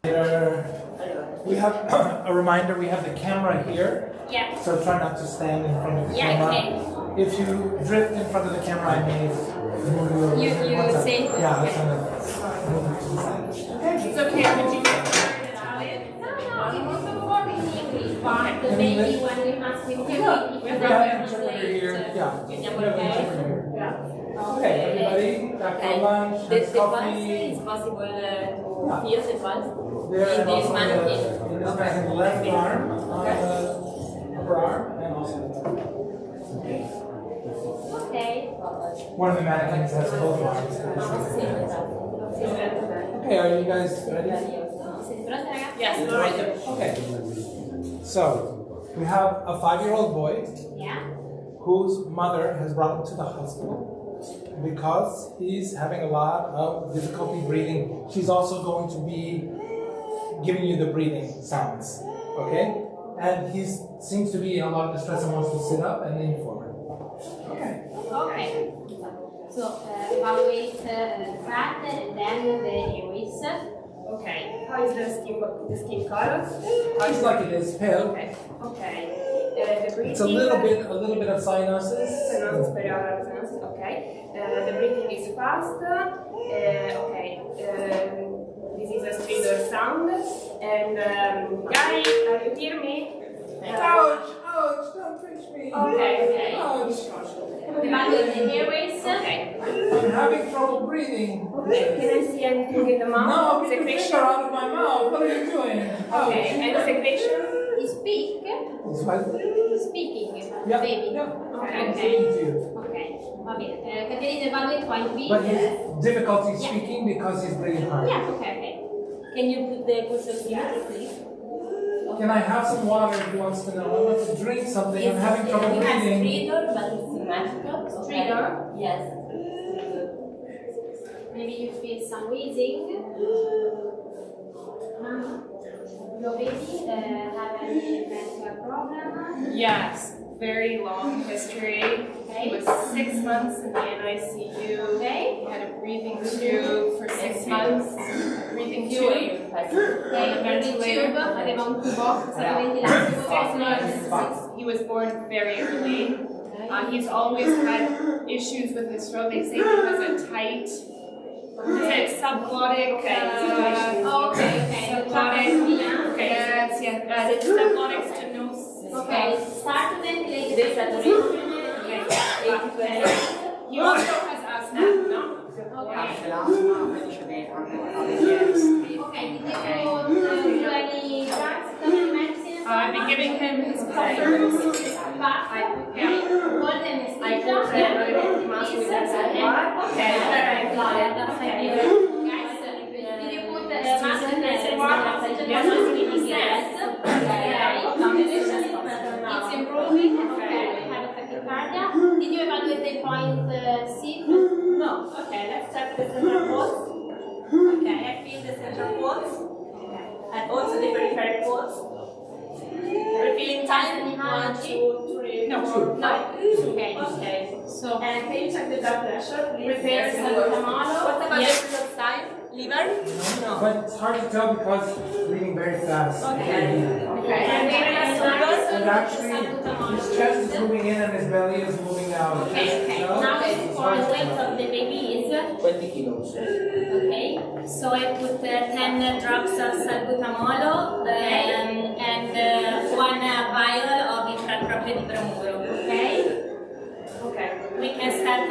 We have a reminder, we have the camera here. Yeah. So try not to stand in front of the camera. Okay. If you drift in front of the camera, I may move you say? Yeah, I'm going to move it to the side. It's okay, but you can start in Italian? No, it was before in English, but maybe when we ask you, Okay, everybody, back to lunch, The coffee. is possible to feel the pulse There in and this also mannequin. in this mannequin left arm, on the upper arm, and also the lower. Okay. One of the mannequins has both arms. Okay, are you guys ready? Yes, all right. Okay. So, we have a 5-year-old boy. Yeah. Whose mother has brought him to the hospital because he's having a lot of difficulty breathing. She's also going to be giving you the breathing sounds, okay? And he seems to be in a lot of distress and wants to sit up and lean forward. Okay. Okay. So evaluate fat and then the airways. Okay. How is the skin color? It's like it is pale. Okay. Okay. The breathing. It's a little bit of cyanosis. Cyanosis. Okay. The breathing is fast. Okay. This is a stridor sound. And Guy, are you hear me? Ouch! Ouch! Don't pinch me! Okay. Ouch! Evaluate the airways. Okay. I'm having trouble breathing. Okay. Can I see anything in the mouth? No, get your finger out of my mouth. What are you doing? Ouch. Okay. And secretion? You speak. Speaking. Yeah. Baby. Yeah. Okay. Speaking to you. Okay. Va bene. Caterina, evaluate point B. But his difficulty speaking because he's breathing hard. Yeah. Okay. Can you put the cursor here, please? Can I have some water if he wants to know? I want to drink something. I'm having trouble breathing. Stridor, but it's symmetrical. Stridor? Yes. Maybe you feel some wheezing. Your baby have any medical problem? Yes, very long history. Okay. He was 6 months in the NICU. Okay. He had a breathing tube for 6 months. Breathing tube. Breathing tube, aveva un tubo, stava ventilando. He was born very early. He's always had issues with his throat. They say he has a tight subglottic. Subglottic. Yes. Subglottic stenosis. Okay. Start to ventilate the saturation. He also has asthma. No. Okay. Okay. Did you do any drugs, medicine? I've been giving him his puffers. It's improving. Okay, we have a tachycardia. Did you evaluate the point C? No. Okay, let's check the central pulse. Okay, I feel the central pulse. And also the peripheral pulse. We're feeling time. 1, 2, 3. No. Okay. Okay. So, And can you check the blood pressure, please? Repair salbutamol. What about Yes. the period of time? Liver? No. But it's hard to tell because he's breathing very fast. Okay. And actually, his chest is moving in and his belly is moving out. Okay. So, Now it's for hard the to weight tell. of the baby is 20 kilos. okay. So I put 10 drops of salbutamol and 1 vial of intratropio di bromuro. Okay. Okay. We can start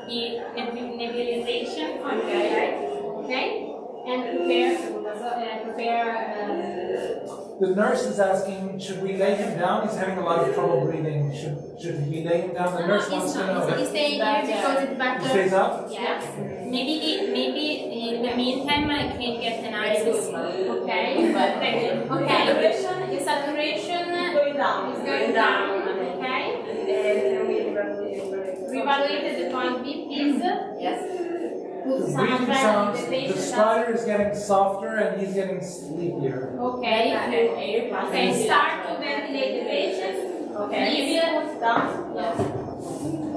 the nebulization. Okay. Okay. And prepare. The nurse is asking, should we lay him down? He's having a lot of trouble breathing. Should we lay him down? The nurse wants to know. He's staying here because it's better. He stays up? Yes. Maybe in the meantime I can get an analysis. Okay. Okay. The saturation Going down. is going down. Okay. Reevaluate the point B, please. Yes. Put The some breathing adrenaline sounds, in the patient. strider is getting softer and he's getting sleepier. Okay. Okay. Start to ventilate the patient. Okay. Leave Down. Yes.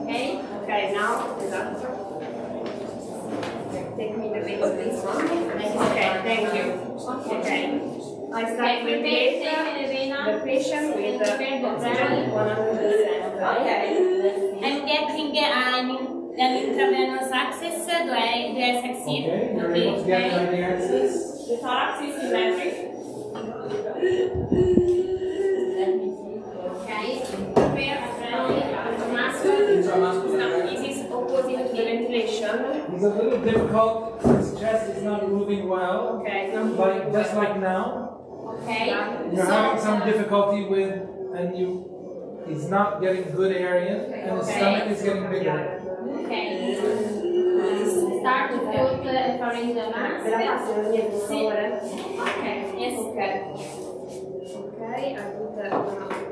Okay. Okay, now the doctor. Take me the baby, please. Okay, thank you. Okay. I start with the patient with the oxygen 100%. Okay. I'm getting an intravenous access. Do I succeed? Okay, you're able to get an IV access. The thorax is symmetric. Okay. Where This is opposite to the ventilation. It's a little difficult. His chest is not moving well. Okay. Like just like now. Okay. You're having some difficulty with, and he's not getting good area, and his stomach is getting bigger. Okay. Start to put pharyngeal mask. Okay. Yes. Okay. Okay, I put the pharyngeal mask.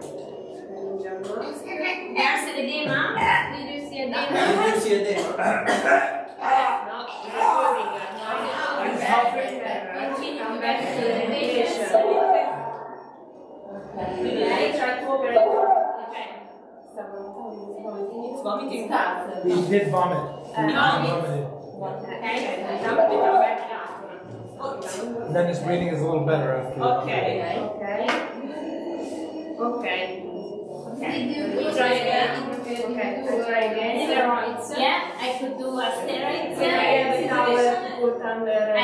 There's edema. Did you see edema? Did you see a demo? No, recording. Come back to the ventilation. Okay, try to operate. Okay. It's vomiting. He did vomit. He vomited. Then his breathing is a little better after. Okay. Okay. Okay. Did you Try again. Okay, I try again. steroids? Yeah, I could do a steroids. Put under I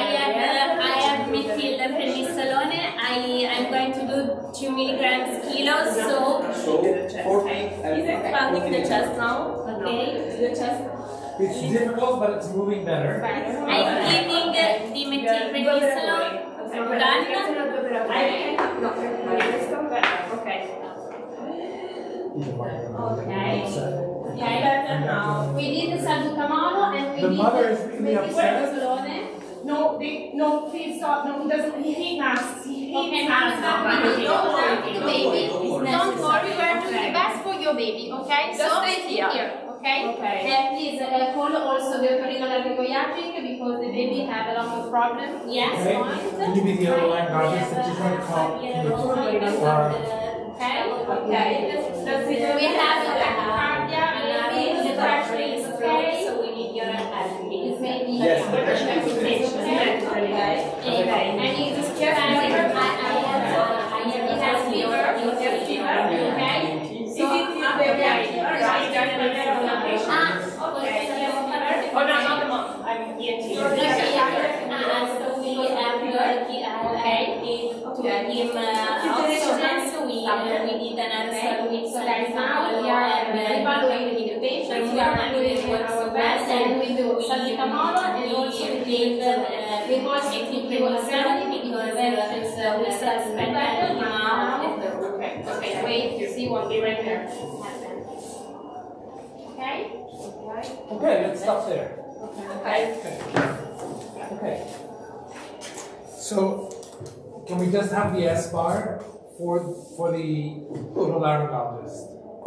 have methylprednisolone. I'm going to do 2 milligrams kilos. So So, 40 Is expanding the chest now? okay. The chest. It's difficult, but it's moving better. I'm giving the methylprednisolone. Done. Okay. Okay. Better now. We did the salbutamolo and we The did mother is really upset. methylprednisolone. No, please stop. No, he doesn't. He hates masks. He Okay, hates masks. don't worry, baby. Don't worry, we're doing the best for your baby, okay? Just So stay here. okay? Okay. And please call also the otorhinolaryngologic because the baby have a lot of problems. Yes, Okay. point. Can you be the otolaryngologist that you're going to call? Okay. Okay. Does it We have the tachycardia, maybe the pressure is okay. So we need your help. It's maybe Yes, the pressure is okay. Okay. And it's just fever. I have fever. Okay. Is it not very Ah, or not the mom? I'm ENT. so we have to give oxygen, so we did an aerosol with salbutamol and evaluating the patient. We are doing our best and we do salbutamol and also we also methylprednisolone because we suspect edema. Okay, wait to see what we right there happen. Okay? Okay, let's stop there. Okay. Okay. So, can we just have the S bar for the otolaryngologist?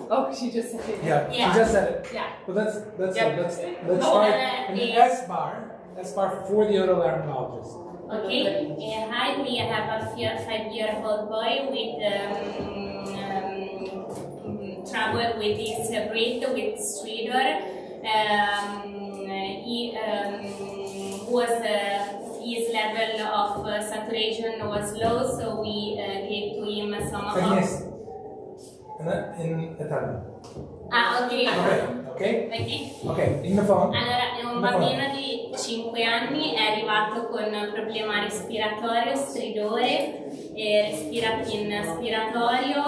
Oh, she just said it. Yeah, Yeah. she just said it. Yeah. But let's Yep. let's No, start the an S bar for the otolaryngologist. Okay. Hi, we have a 5-year-old boy with trouble with his breath, with stridor. His level of saturation was low, so we gave to him some. Agnes. In Italian. Ah, ok. Okay. Ok. Okay. In the phone. Allora, è un bambino di 5 anni, è arrivato con problema respiratorio, stridore, respiratorio,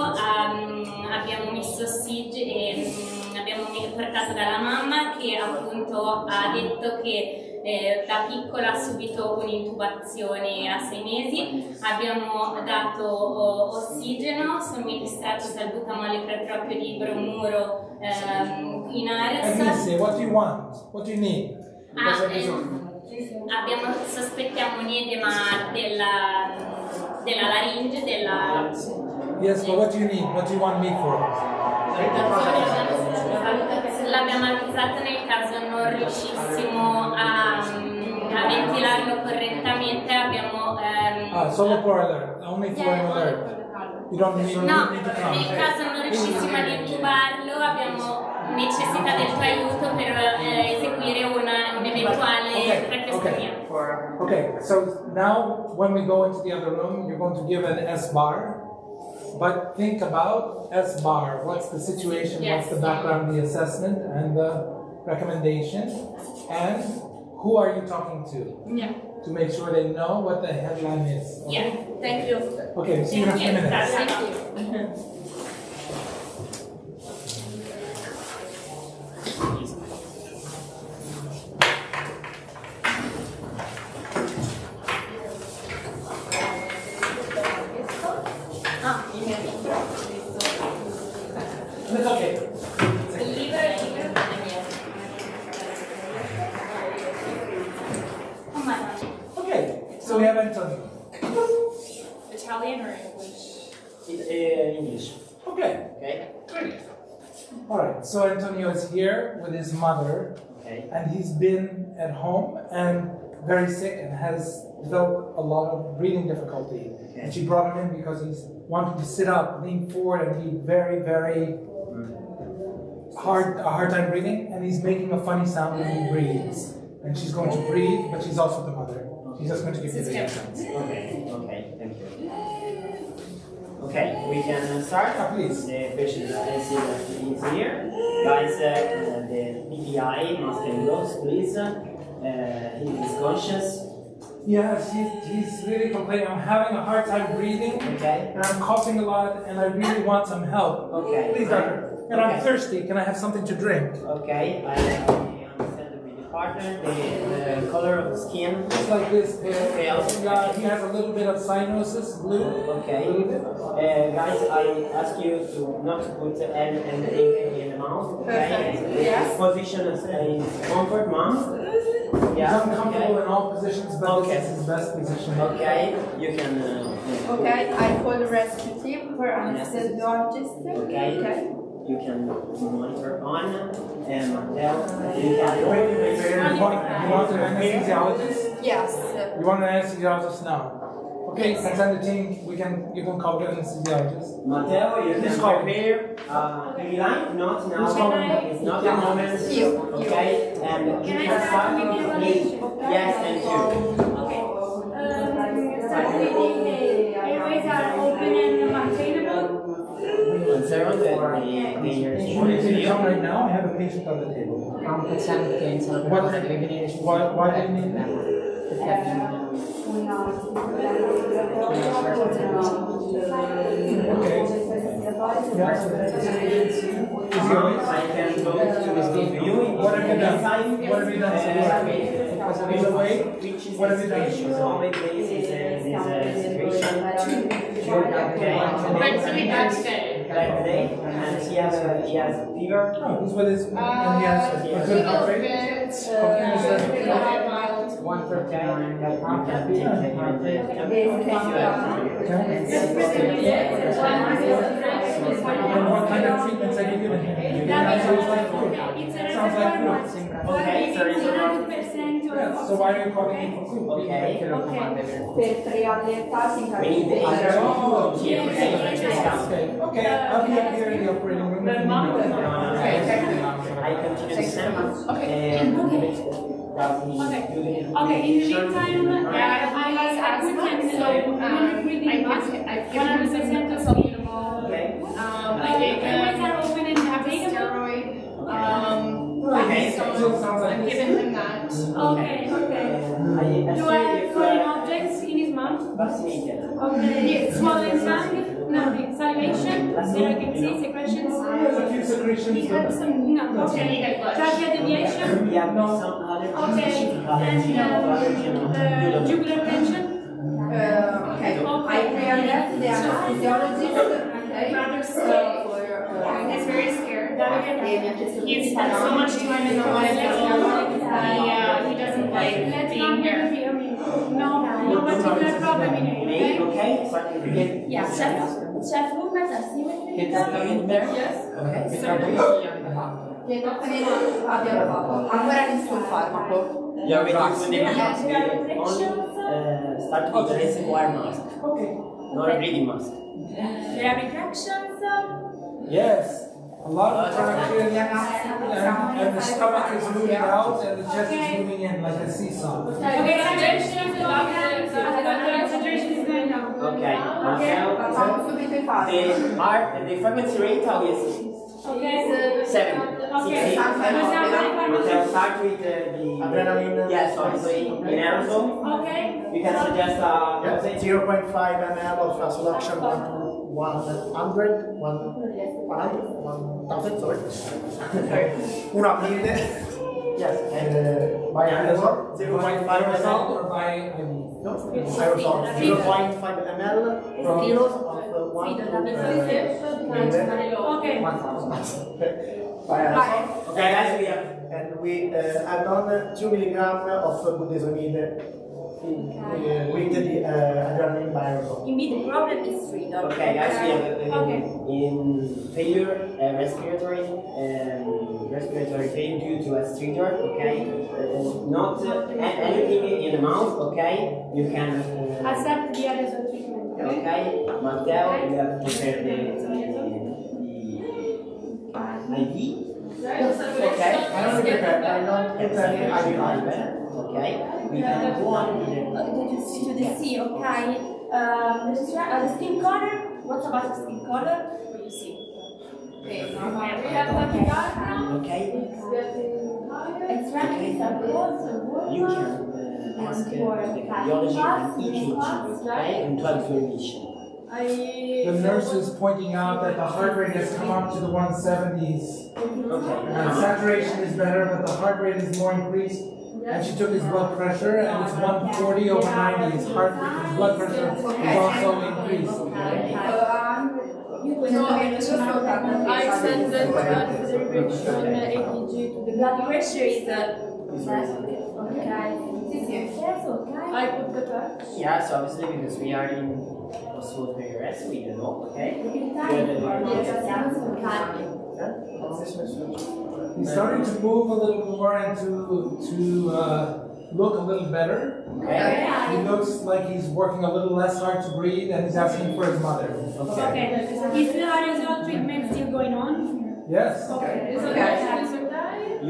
abbiamo messo ossigeno e abbiamo portato dalla mamma che appunto ha detto che da piccola ha subito un'intubazione a 6 mesi, abbiamo dato ossigeno, somministrato salbutamolo ipratropio di bromuro in ares. Agnes, what do you want? What do you need? Because I just- Sospettiamo un edema della laringe, della... Yes, but what do you need? What do you want me for? L'abbiamo avvisata nel caso non riuscissimo a ventilarlo correttamente, abbiamo... Solo for alert. Only for an alert. You don't need, No, need to come. nel caso non riuscissimo ad intubarlo abbiamo necessità del tuo aiuto per eseguire un'eventuale tracheostomia. Okay, so now when we go into the other room, you're going to give an S-bar. But think about S-bar. What's the situation, what's the background, the assessment, and the recommendation, and who are you talking to? Yeah. To make sure they know what the headline is. Okay? Yeah, thank you. Okay, see you in a few minutes. Thank you. It's okay. Il libro è mio. Oh my gosh. Okay, so we have Antonio. Italian or English? English. Okay, Okay. great. All right, so Antonio is here with his mother, Okay. and he's been at home and very sick and has developed a lot of breathing difficulty. Okay. And she brought him in because he's wanting to sit up, lean forward, and be very, very a hard time breathing, and he's making a funny sound when he breathes. And she's going to breathe, but she's also the mother. She's just going to give you the reactions. Okay. Okay. Thank you. Okay, we can start. Please. The patient is here. Guys, the PPI must be closed, please. He is conscious. Yes, he's really complaining. I'm having a hard time breathing, Okay. and I'm coughing a lot, and I really want some help. Okay. Please, doctor. And I'm Okay. thirsty. Can I have something to drink? Okay, I understand with the partner, the color of the skin. It's like this. Pale. He has a little bit of cyanosis, blue. Okay. A little bit. Guys, I ask you to not put anything in the mouth. Okay. Yes. Position is a comfort mouth. He's Yeah. uncomfortable in all positions, but Okay. this is his best position. Okay. You can. Okay, I call the rescue team for anesthesiologist. Okay. You can monitor on and Matteo. You can. You want an anesthesiologist? Yes. You want an anesthesiologist now? Okay, you can send the team. You can call the anesthesiologist. Matteo, you can prepare in line, not now. It's not the moment. Okay, and you can start with me. Yes, and you. Okay. Start with the airways are open and maintainable. Zero, the Can you come right now? I have a patient on the table. Why do you need that? Okay. I can go to you. What have you done? What have you done so far? He's awake? What have you done? This situation. Okay. What's really bad today? Like today, and he has fever. Oh, he's with his, and he has a good heart rate. Mild. 139. And what kind of treatments are you giving him? Sounds like flu. Sounds like flu. Okay, so it's Yeah, so why are you calling him for flu? okay. Per preallertarsi in We need the Oh, okay. okay, I'll be up here in the operating room. If you need me. I continue the same. Okay. And Okay, in the meantime, I was asking, so I've given him some salbutamol. Okay. I gave him a steroid. Okay. So sounds like I'm this. giving him that. Okay, okay. Do I have foreign objects in his mouth? Vaccinated. Okay. Swollen tongue? Nothing. Salivation? There I can see secretions? There's a few secretions. He had some, no, okay. Trachea deviation? We have some other Okay. And jugular tension? Okay, I prealert the anesthesiologist. Okay. Rather slow. He's very scared. He's spent so much time in the hospital. He doesn't like being here. No particular problem in it, okay? Okay, starting again. Yes. Chef, movement asymmetry? Can you come in there? Yes. Okay. Che abbiamo fatto. Ancora nessun farmaco. You're waiting for the mask. We only start with the reservoir mask. Okay. not a breathing mask. There are retractions. Yes. A lot of traction, and the stomach is moving out and the chest is moving in like a seesaw. Okay, saturation is going down. Okay, the frequency rate how is Okay. 7. Okay. Matteo, start with the adrenaline. Yes, obviously in aerosol. Okay. You can suggest 0.5 ml of solution 100, 1000, sorry. 1 aprile. Yes, and by aerosol, 0.5 Aerosol ml. or by IV? No, aerosol, 0.5 ml per kilos of 1 Okay. 1000. By aerosol. Okay, guys, we have. And we add on 2 milligram of budesonide with the adrenaline by aerosol. Indeed, the problem is freedom. Okay, guys, we have Okay. in failure, respiratory failure due to a stridor, okay? Not anything in the mouth, okay? You can. Accept the aerosol treatment. Okay, Matteo, you have to prepare the IV. Okay. I don't prepare, I don't put any IV. Okay, we can go on with To the C, okay? The skin color. What about the skin color? What do you see? We have the diagram. Okay. Extracting some clothes. You can ask the cardiology and EKG, okay, and 12 emission. The nurse is pointing out that the heart rate has come up to the 170s. Okay. And saturation is better, but the heart rate is more increased. And she took his blood pressure, and it's 140 over 90. His blood pressure is also increased. I send the restriction AKG to the Blood pressure is okay. yes, okay. I put the touch. Yes, obviously, because we are in post-surgery rest, we don't know, okay? He's starting to move a little more and to look a little better. Okay. He looks like he's working a little less hard to breathe, and he's asking for his mother. Okay. Is the aerosol treatment still going on? Yes. Okay. You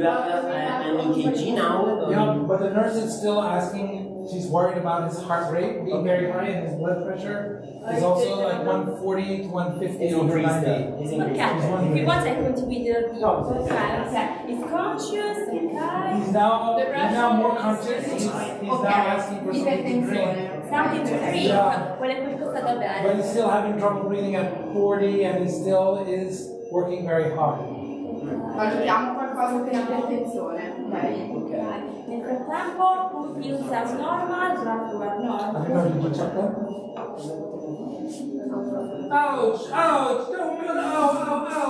have an EKG now. Yeah, but the nurse is still asking. She's worried about his heart rate being very high, and his blood pressure is also like 140 to 150 over 90. It's increased. Okay, if you want, I contribute the okay. He's conscious, okay. He's now more conscious. He's now asking for something to drink. Something to drink. Vuole qualcosa da bere. But he's still having trouble breathing at 40, and he still is working very hard. Valutiamo qualcosa per ipertensione. Nel frattempo, pills as normal, blood sugar I normal. don't know, did you check that? Ouch! Ouch! Don't go!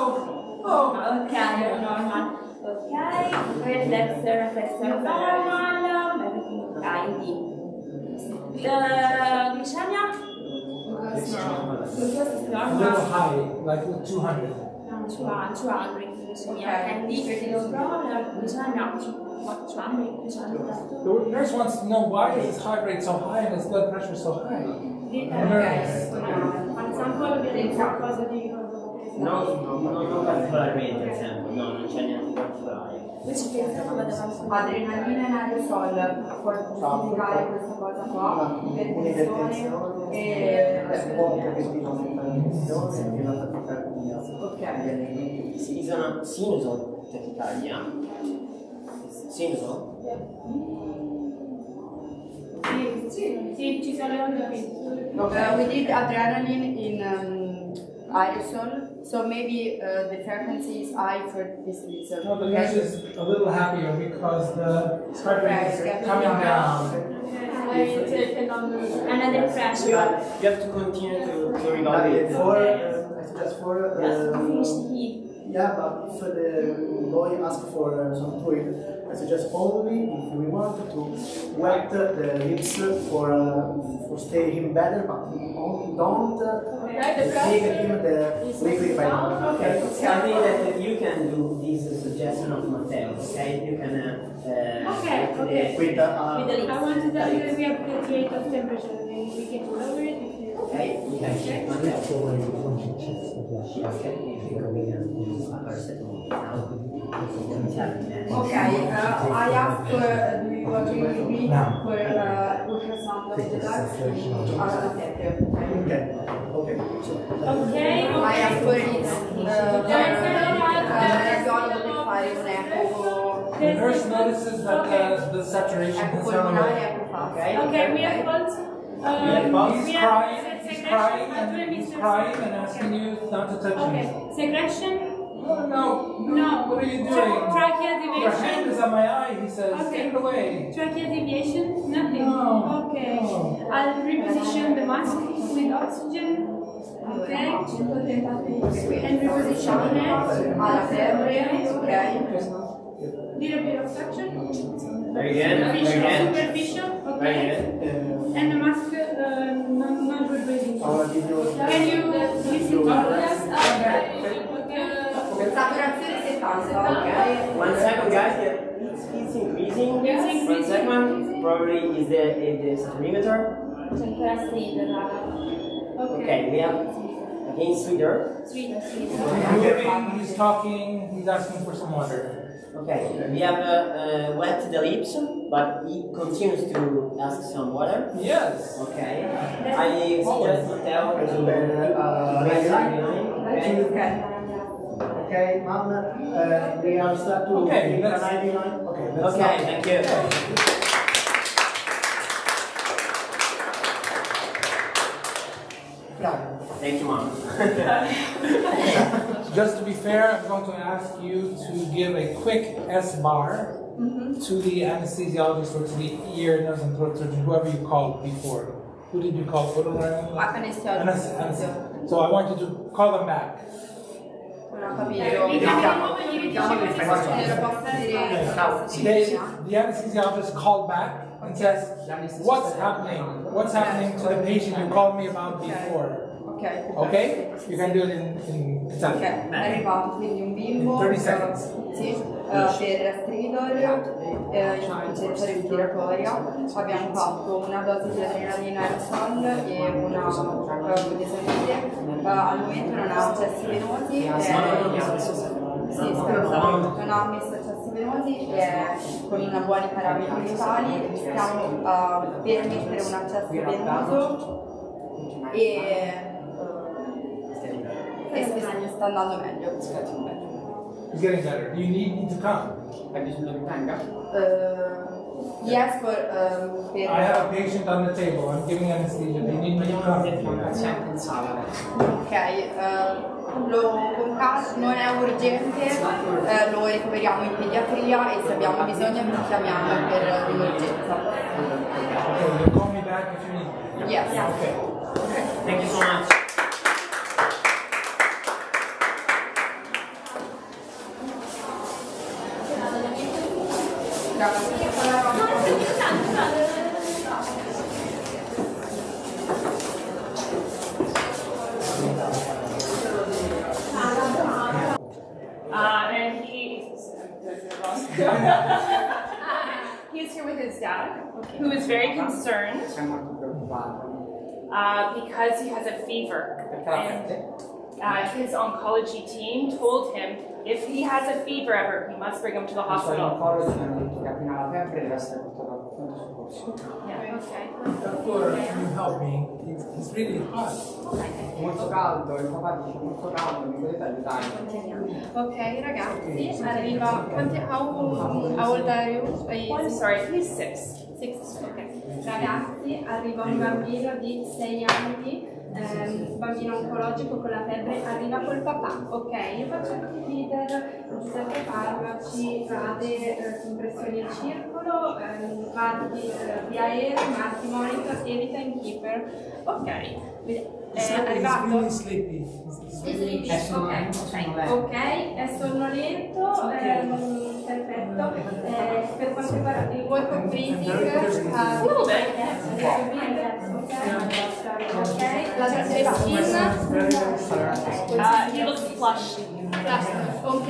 Oh! Okay, you're normal. Okay, reflexor normal, everything okay. Glycemia? Glucose is A little normal. high, like 200. 200 glycemia. And no problem, glycemia. 200. The nurse wants to know why is his heart rate so high and his blood pressure so high. Nurse. Al sample viene qualcosa di Non particolarmente, esempio, no, non c'è niente particolare. Invece pensiamo vada avanti. Adrenalina in aerosol può giustificare questa cosa qua, ipertensione e ok. Si sono sinuso tachicardia. Sinuso? Sì, ci sono le onde qui. We did adrenaline in aerosol, so maybe the frequency is high for this reason. No, the nurse is a little happier because the heart rate is coming down. Another pressure. You have to continue to regard Finish the heat. Yeah, but if the boy asks for some fluid, I suggest only if we want to wet the lips for stay him better, but don't take him the liquid by mouth. Okay, I think that you can do this suggestion of Matteo, okay? You can with the I want to tell you that we have 38 of temperature and we can lower it. Okay. Okay, I asked do you agree with me for ultrasound of the ducts? Okay. I asked for it radiologo per fare un eco. The nurse notices that the saturation Eco has polmonare gone e away. eco fast. Okay, we have pulse. He's crying and asking you not to touch him. Okay, secretion? No. No. What are you doing? Trachea Your hand deviation? is on my eye, he says. Okay. Take it away. Trachea deviation? Nothing. No. Okay. No. I'll reposition the mask with oxygen. Okay. And reposition the head. Alla febbre, ok. Little bit of suction. Very good. Very good. Superficial. Very Okay. good. And the mask, not good breathing. Can you listen to us? Saturazione 70, ok. 1 second, guys. It's increasing. It's increasing. 1 second. Probably is the centimeter. Okay, we have again sweeter. Sweet. He's moving, he's talking, he's asking for some water. Okay, we have wet the lips, but he continues to ask some water. Yes. Okay, I suggest to tell to raise behind. Okay. Okay, mom, we are start to Okay, can let's- I be on? Okay, let's Okay, start. thank you. Thank you, mom. Just to be fair, I'm going to ask you to give a quick S-bar to the anesthesiologist or to the ear, nose, and throat surgeon, whoever you called before. Who did you call? Anestesiologo. So I want you to call them back. Non ho capito. The anesthesiologist called back and says, what's happening? What's happening to the patient you called me about before? Ok. Okay? You can do it in Ok, Italian. è arrivato quindi un bimbo 30 seconds. sì, per stridor, insufficienza respiratoria. Abbiamo fatto una dose di adrenalina aerosol e una budesonide. Al momento non ha accessi venosi. Sì, non ha messo accessi venosi e con una buoni parametri vitali stiamo per mettere un accesso venoso e sta andando meglio. It's getting better. You need me to come. Yes, for I have a patient on the table. I'm giving anesthesia. They need me to come. ok, non è urgente, lo ricoveriamo in pediatria e se abbiamo bisogno vi chiamiamo per l'emergenza. Okay, you call me back if you need me. Yes. Okay. Thank you so much. And he's here with his dad, who is very concerned because he has a fever. And his oncology team told him if he has a fever ever, he must bring him to the hospital. Yeah, okay. Doctor, can you help me? It's really hot. Molto caldo, il papà dice molto caldo, mi potete aiutare? Ok, ragazzi, arriva. How old are you? Oh, I'm sorry, he's 6. Ok. Ragazzi, arriva un bambino di 6 anni, bambino oncologico con la febbre, arriva col papà. Ok, io faccio il feeder, Giuseppe farmaci, rade, compressioni al circolo, marchi di aereo, marchi monitor, evita in keeper. Ok, è arrivato? He's really sleepy. Ok, è sonnolento, perfetto. Per quanto riguarda il work of breathing, A little bit. ok. La skin. He looks flushed. Ok.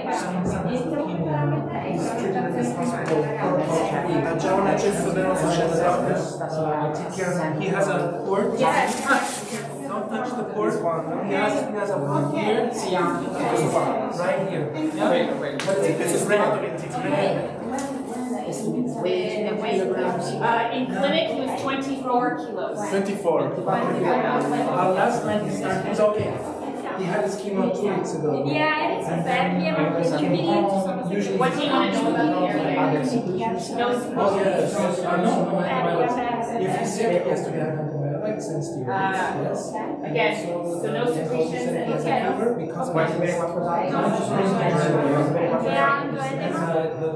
Iniziamo con i parametri e Ha già un accesso venoso centrale. He has a port. Don't touch the port. He has a port here. Right here. Yeah. Questo è spremato 23. In clinic, he was 24 kilos. 24. Last night he started. It's okay. He had his chemo 2 weeks ago. Yeah, it's fermi, ma Usually. What do you want to do? No If he's sick, he has to get antibiotics and steroids. Yes. Again, so no secretions and Fever because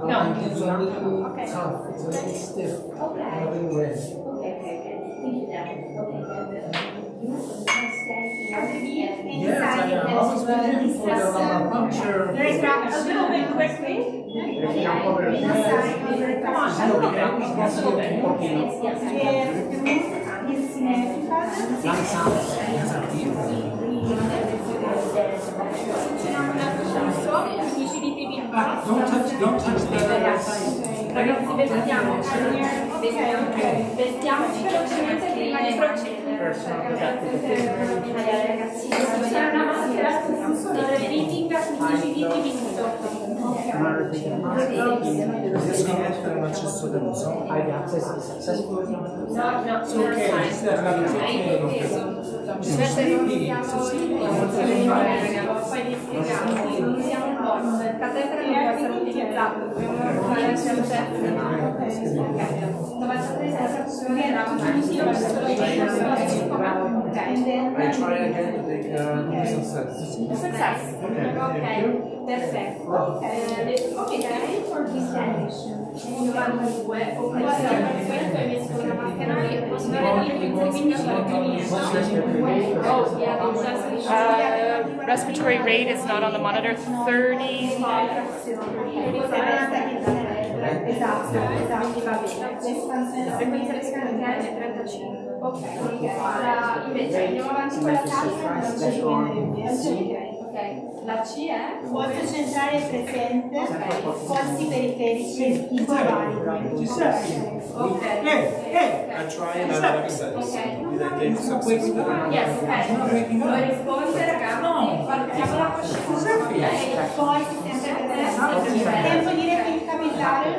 No. It's a little tough. It's a little stiff. And a little red. Yes, I am. I was with him for the lumbar puncture. a little bit quickly. Don't touch the Ragazzi, vestiamoci velocemente prima di procedere. C'è una maschera sono le briefing a 15 minuti. riesco a mettere un accesso deluso. I try again to take success. Ok, perfetto. Ok, for this condition. 92, questo hai messo una maschera che posso avere 15 Respiratory rate is not on the monitor. 30. Esatto, quindi va bene. Frequenza respiratoria è 35. Ok, invece andiamo avanti con la C. Ok, la C è? Polso centrale presente, polsi periferici intervalli. Ok. I try another exercise. Did I take success? Yes, ok. Vuoi rispondere, ragazzi? Partiamo la coscienza. Poi si sempre presente. Tempo di replica capillare.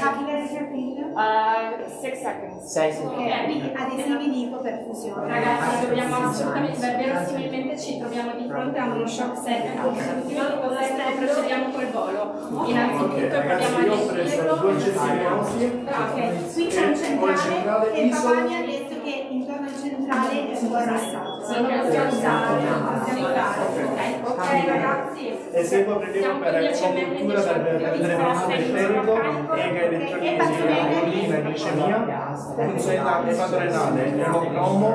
Capillare replica. 6 seconds. Quindi adesivi di ipoperfusione. Ragazzi, dobbiamo assolutamente, verosimilmente ci troviamo di fronte a uno shock septico. Procediamo col volo. Innanzitutto proviamo a gestirlo. Qui c'è un centrale e il papà mi ha detto che intorno al centrale è un po' arrestato. Sì, possiamo usare. Ok, ragazzi. Eseguo prelievo per copertura per prendere venoso periferico, ega elettrolisi, collina, glicemia, funzionalità epadorenale, emocromo,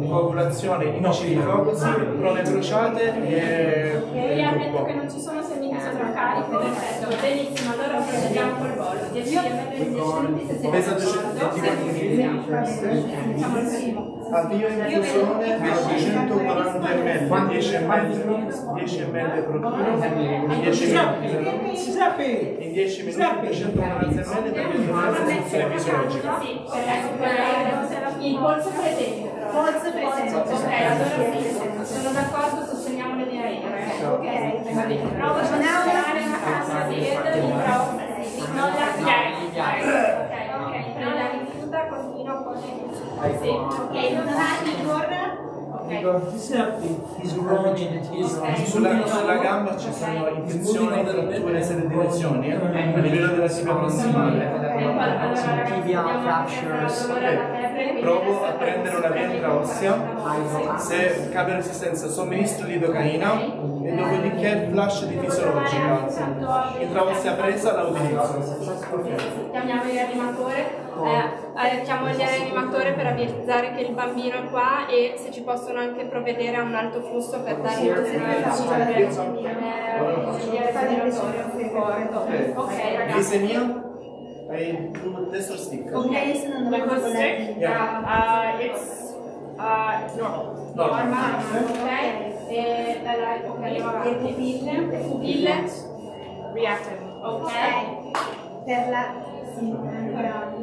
coagulazione in cilicosi, prone bruciate e Lei ha detto che non ci sono segni di sovraccarico. Perfetto, benissimo, allora procediamo col volo. 10 minuti se siete pesa 220 kg. Avvio infusione a 140 ml, 10 ml pro chilo, 10 minuti. In 10 minuti 140 ml per la funzione fisiologica. Sì, il polso presente però. Polso presente. Ok, allora sì, sono d'accordo, sosteniamo le vie aeree. Ok, va bene. Provo a funzionare una cassa di non la ok, non la rifiuta, continuo con le sì. Ok, non ha di correre. Sulla gamba ci sono infezioni, fratture, serie di lesioni a livello della tibia prossimale. Provo a prendere una via intraossea, se cambia resistenza somministro lidocaina e dopodiché flash di fisiologica. Intraossea presa la utilizzo. Chiamiamo il rianimatore. Chiamo il rianimatore per avvisare che il bambino è qua e se ci possono anche provvedere a un alto flusso per dargli ok, ragazzi. Glicemia? I do this or stick? Ok, se non With devo the stick? Yeah. It's normal. Normal. Ok? E dai, ok, andiamo avanti. Le Pupille. Reactive. Ok. Per la... Sì, ancora... To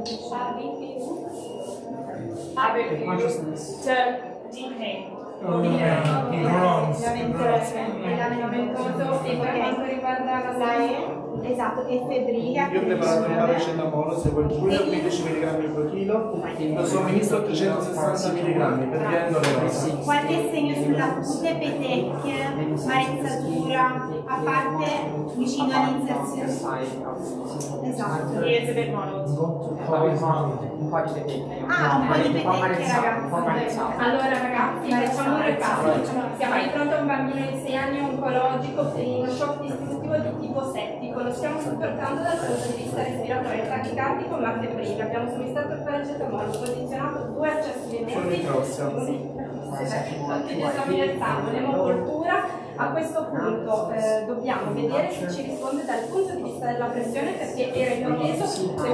deep pain. He groans. Il lamentoso e per quanto riguarda la Sai? Esatto, è febbrile. Io ho preparato il paracetamolo, seguo il Giulio, 15 mg per chilo, lo somministro 360 mg per via endovenosa. Qualche segno sulla cute, petecchie, marezzatura, a parte vicino all'inserzione. Esatto. He is a bit modeled. Un po' di petecchie. Ah, un po' di petecchie, ragazzi. Allora ragazzi, facciamo un recap. Siamo di fronte a un bambino di 6 anni oncologico per uno shock distributivo di tipo settico. Lo stiamo supportando dal punto di vista respiratorio, tachicardico ma febbrile. Abbiamo somministrato il paracetamolo, posizionato 2 accessi di esami del sangue, l'emopoltura. A questo punto dobbiamo vedere se ci risponde dal punto di vista della pressione, perché era ipoteso,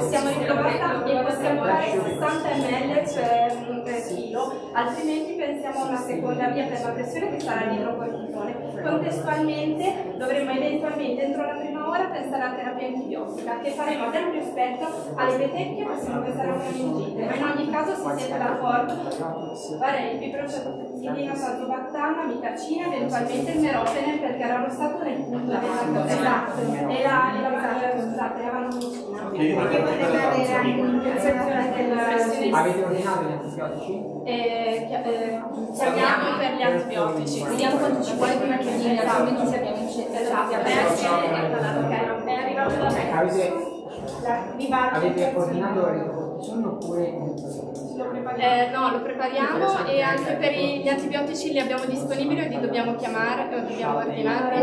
siamo ritrovata e possiamo dare 60 ml per chilo, altrimenti pensiamo a una seconda via per la pressione che sarà l'idrocortisone. Contestualmente dovremmo eventualmente entro la prima ora pensare alla terapia antibiotica, che faremo ad ampio spettro. Alle petecchie possiamo pensare a una meningite, ma in ogni caso si siete d'accordo, farei piproxatina, saltobactana, mitacina, eventualmente il merofene, perché era stato nel punto della esatto, e la vancomicina. Che potrebbe avere anche un'infezione del... Avete ordinato gli antibiotici? Chiamiamo per gli antibiotici. Vediamo quanto ci vuole prima che vieni, altrimenti se abbiamo scelto. Esatto, ok, è arrivato da me. Avete ordinato l'idrocortisone oppure... No, lo prepariamo e anche per gli antibiotici li abbiamo disponibili o li dobbiamo chiamare o dobbiamo ordinare.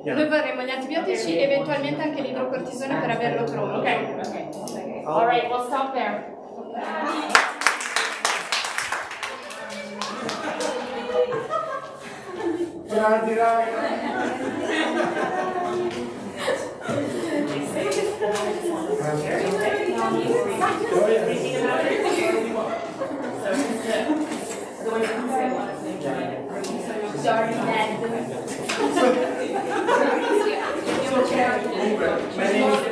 Noi vorremmo gli antibiotici e eventualmente anche l'idrocortisone per averlo pronto. Okay. All right, we'll stop there. Bravi, raga!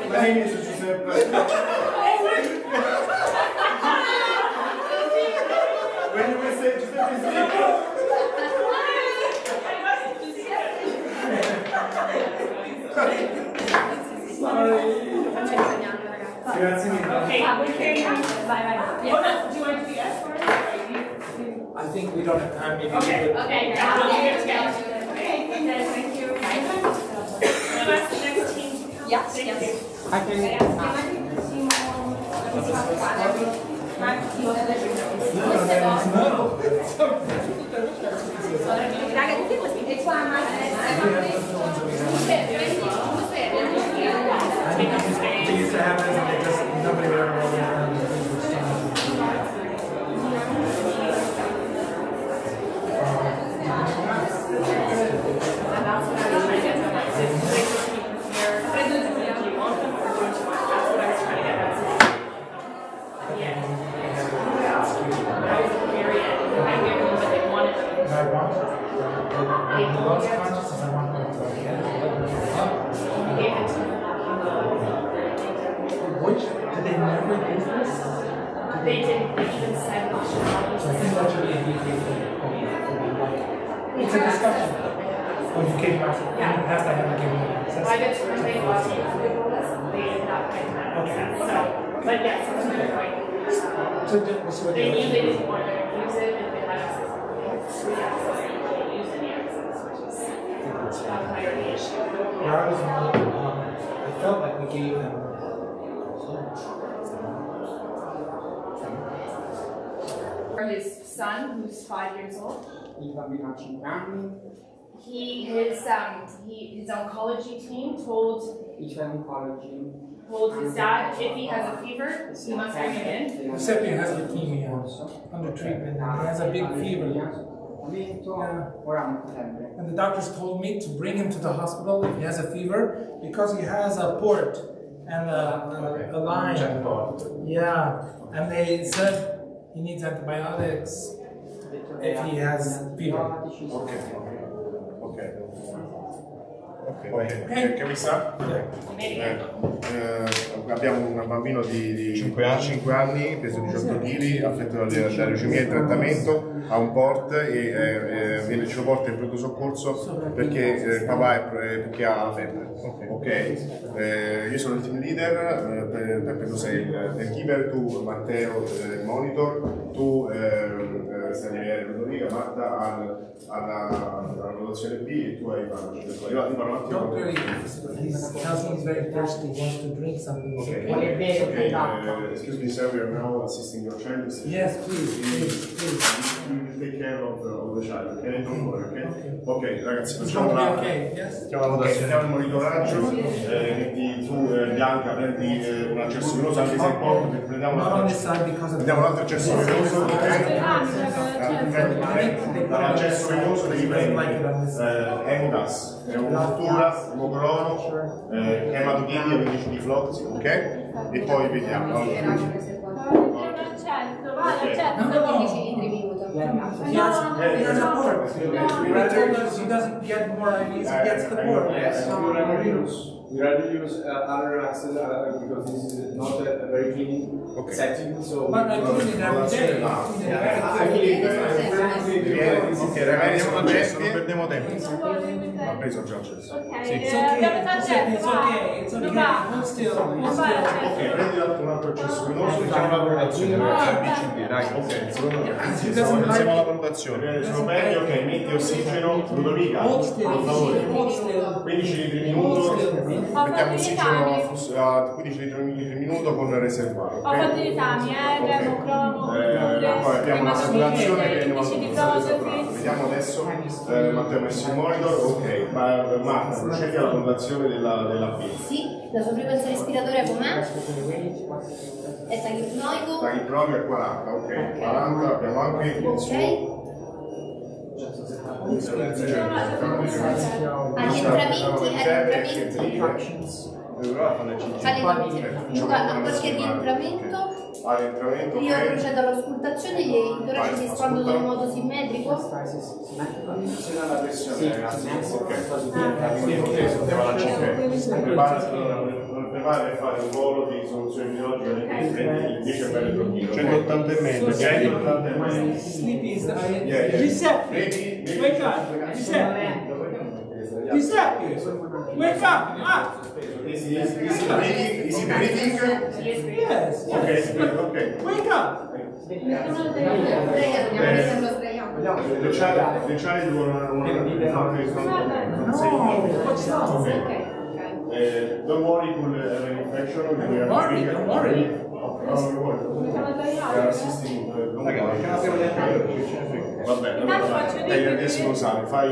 My name is Giuseppe. When you will say Giuseppe is Grazie mille. Okay, vai. What else do you want to do? Yes, I think we don't have time. Maybe Okay. we could- Okay. We'll do it together. Okay. Thank you. Who wants the next team to come? Yes, Thank yes. you. I can... Raga, tutti questi e qua They used to have this and they just, nobody would ever roll around. They didn't even say much about So I think that should be a big thing. It's a discussion. When you came last, in the past I haven't given you access. I get to remain last week. They did not pay that. Okay. So, but yes, it's a good point. So we'll see what They knew do. they didn't want to use it if they had access. Free access, they didn't use any access, which is a priority issue. Where I was I felt like we gave them. His son, who's 5 years old, Il bambino ha 5 anni, his oncology team told i suoi oncologi his dad if he has a fever, he must bring him in. Giuseppe has leukemia under treatment and he has a big fever. vinto, ora ha molta febbre. And the doctors told me to bring him to the hospital if he has a fever because he has a port and a line. Yeah, and they said he needs antibiotics if he has fever. Ok, che mi sa? Abbiamo un bambino di 5 anni, peso 18 kg, affetto da leucemia in trattamento, ha un port e ce lo porta in pronto soccorso perché il papà perché ha la febbre. Ok, io sono il team leader, Peppe tu sei il keeper, tu Matteo il monitor, tu Daniele Ludovica, Marta alla valutazione B e tu hai i farmaci. Io ti parlo un attimo. Don't worry, his cousin is very thirsty, wants to drink something. Okay. Excuse me, sir, we are now assisting your child. Yes, please. We will take care of the child, okay? Don't worry, okay? Ok, ragazzi, facciamo il monitoraggio, metti tu Bianca, prendi un accesso veloso, anche se è poco, prendiamo un altro accesso veloso, dall'accesso veloso devi prendere Emugas, Emucultura, Emocrono, Ematochini, amici di Floxi, ok? E poi vediamo. He has a port. He told us he doesn't get more IVs, he gets the port. We rather use other access because this is not a very clean setting. So but I clean it every day. Ok, ragazzi, non perdiamo tempo. Ha preso già accesso. It's okay. Hold still. Ok, prendi un altro accesso veloso e facciamo la valutazione. ABCD, dai, ok. Iniziamo la valutazione. Sono belli, ok, metti ossigeno, Ludovica, per favore. 15 litri minuto. Mettiamo ossigeno a 15 litri minuto con reservario. Ho fatto gli esami, Emocrono, poi abbiamo una saturazione che vediamo adesso. Matteo ha messo il monitor, ok. Marta, procedi alla valutazione della B. Sì, la sua frequenza respiratoria com'è? È tachipnoico? Tachipnoico è 40, ok. 40 abbiamo anche il suo. A qualche rientramento io procedo all'auscultazione e i toraci rispondono in modo simmetrico? Funziona la pressione, ragazzi. Prepara e fare un volo di soluzione fisiologica di 10 ml per chilo. 180 ml. 180 ml. Giuseppe, wake up. Giuseppe, wake up. Easy breathing? Yes. Ok. Wake up. Le ciali devono don't worry, could have an infection. Don't worry. Vabbè, adesso lo sai, fai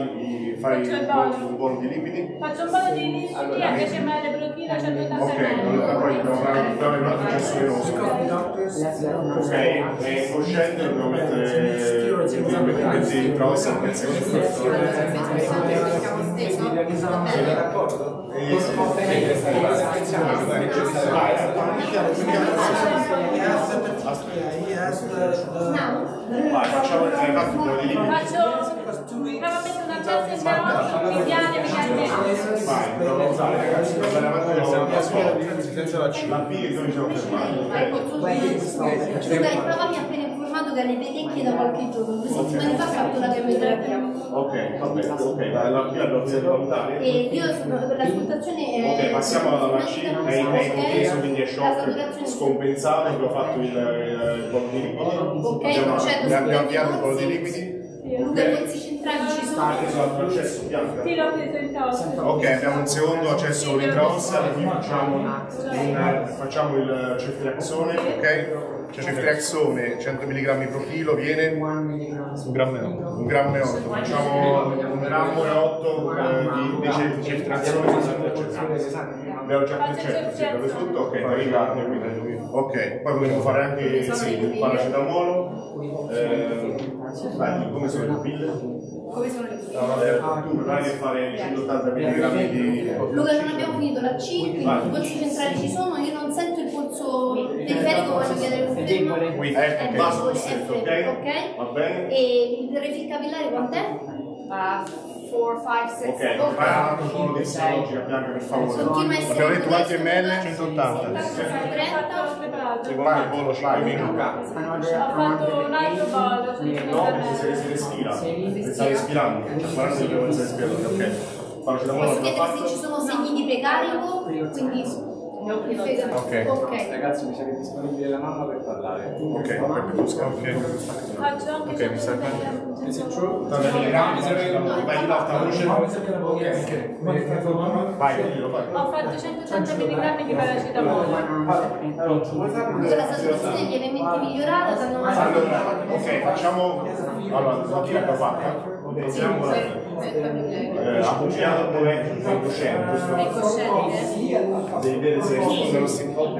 un volo di lipidi. Faccio un volo di lipidi a 10 ml proteina, 180 Ok, allora poi dobbiamo fare un altro accesso venoso. Ok, è incosciente, dobbiamo mettere il cross perché se facciamo il volo di lipidi. Probabilmente una testa in mano, mediane, Vai, proviamo a usare ragazzi, per andare avanti senza vaccino. La B e noi siamo fermati. Scusa, il prova mi ha appena informato che ha le petecchie da qualche giorno, 2 settimane fa ha fatto la chemioterapia. Ok, va bene, ok, la B l'ho valutare. E io per l'ascoltazione ok, passiamo alla vaccina, è inteso, quindi è shock scompensato, abbiamo fatto il volo di liquidi. Abbiamo avviato il volo di liquidi. Luca, i polsi centrali ci sono. Esatto, accesso bianco. Ok, abbiamo un secondo accesso intraossea, qui facciamo il ceftriaxone, ok? Ceftriaxone 100 mg pro chilo viene 1,8 grammo. Facciamo 1,8 grammo di ceftriaxone. Abbiamo già preso tutto, ok, ok, poi potremmo fare anche un paracetamolo. Vai, come sono le pupille? Come sono le pupille? Tu vai a fare 180 mg di... Luca, non abbiamo finito la C, quindi i polsi centrali ci sono, io non sento il polso periferico, voglio chiedere conferma. È debole, è freddo, ok? Va bene. E il refil capillare quant'è? 4, 5, 6. Ok, fai un altro solo di psicologica bianca per favore. Continua a essere Abbiamo detto quanti ml? 180. 30. Vai, volo 5 minuti. Ho fatto un altro ballo, No, si respira. Sta respirando. Guarda se devo essere respirato, ok. Farci da Posso chiedere se ci sono segni di precarico? Quindi Ok. Ragazzi, mi sa che è disponibile la mamma per parlare. Ok, Faccio anche mi sta Is it true? vai di l'alta voce. Vai, dillo, vai. Ho fatto 180 mg di paracetamolo. la saturazione lievemente migliorata da 90. Allora, ok, facciamo... Allora, chi l'ha fatta? Ha cucinato dove è incosciente. È cosciente? Devi vedere se sono solo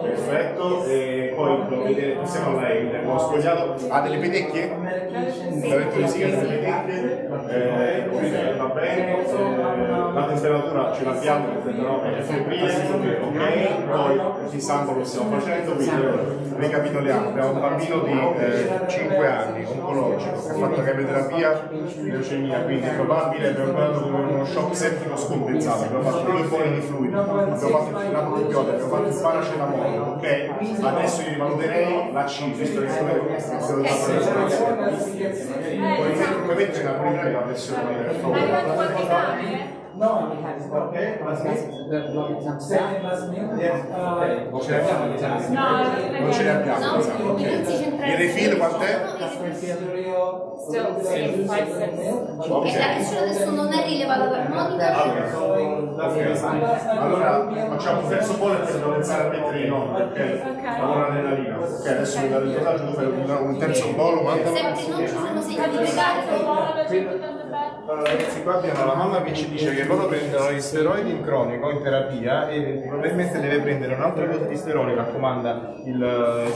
perfetto, e poi devo vedere insieme a lei, abbiamo spogliato. Ha delle pedecchie? Ha detto di sì, ha delle pedecchie, va bene, la temperatura ce l'abbiamo, il 39 è febbrile, ok, poi fissando lo stiamo facendo, quindi ricapitoliamo, abbiamo un bambino di 5 anni, oncologico, che ha fatto chemioterapia, leucemia, quindi è probabile, abbiamo parlato con uno shock settico scompensato, abbiamo fatto 2 poli di fluidi, abbiamo fatto il napropiota, abbiamo fatto il paracetamolo, ok? Adesso io rivaluterei la C, visto che puoi mettere una poligrafia la pressione, per favore. Arrivato qualche esame? No, okay. Non ce l'abbiamo gli esami? No, non ce li abbiamo. No, i polsi centrali. Il refill quant'è? Still 5, 6. E la pressione adesso non è rilevata dal monitor? Allora facciamo un terzo polo e poi dobbiamo iniziare a mettere i nomi, ok? Lavora l'adrenalina. Ok, adesso mi dà il dosaggio, tu fai un terzo polo, ma... Sempre non ci sono segni di precarico? Allora ragazzi, qua abbiamo la mamma che ci dice che loro prendono gli steroidi in cronico, in terapia, e probabilmente deve prendere un'altra cosa di steroidi, raccomanda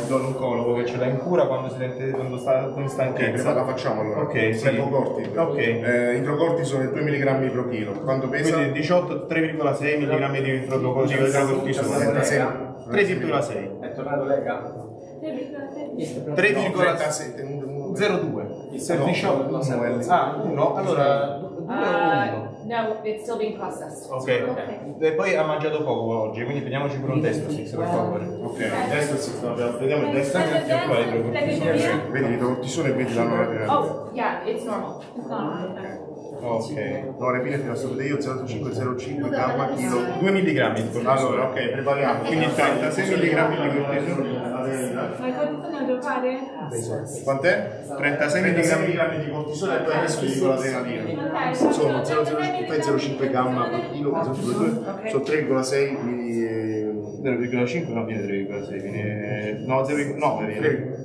l'oncologo che ce l'ha in cura quando sta in stanchezza. La facciamo allora. Ok, sì. Iprocorti. Ok. Idrocorti sono 2 mg pro chilo. Quanto pesa? Quindi 3,6 mg di idrocortisone. 3,6. È tornato lega? 3,02. 18. Ah, 1. Allora, 2 o 1. No, it's still being processed. Ok. E poi ha mangiato poco oggi, quindi prendiamoci pure un test fix per favore. Ok, il test fix, vediamo il test vedi l'idrocortisone e vedi la noradrenalina. Oh, yeah, it's normal. It's normal. Ok, noradrenalina ti lascio vedere io 0,505 gamma chilo 2 mg. Allora, ok, prepariamo. Quindi 36 mg di cortisone. Ma quanto ne devo fare? Quant'è? 36 mg di cortisone e poi adesso gli dico l'adrenalina. Sono 0,05 gamma per chilo, 0,2, sono 3,6 0,5 no, viene 3,6, viene... no, 0,9 viene.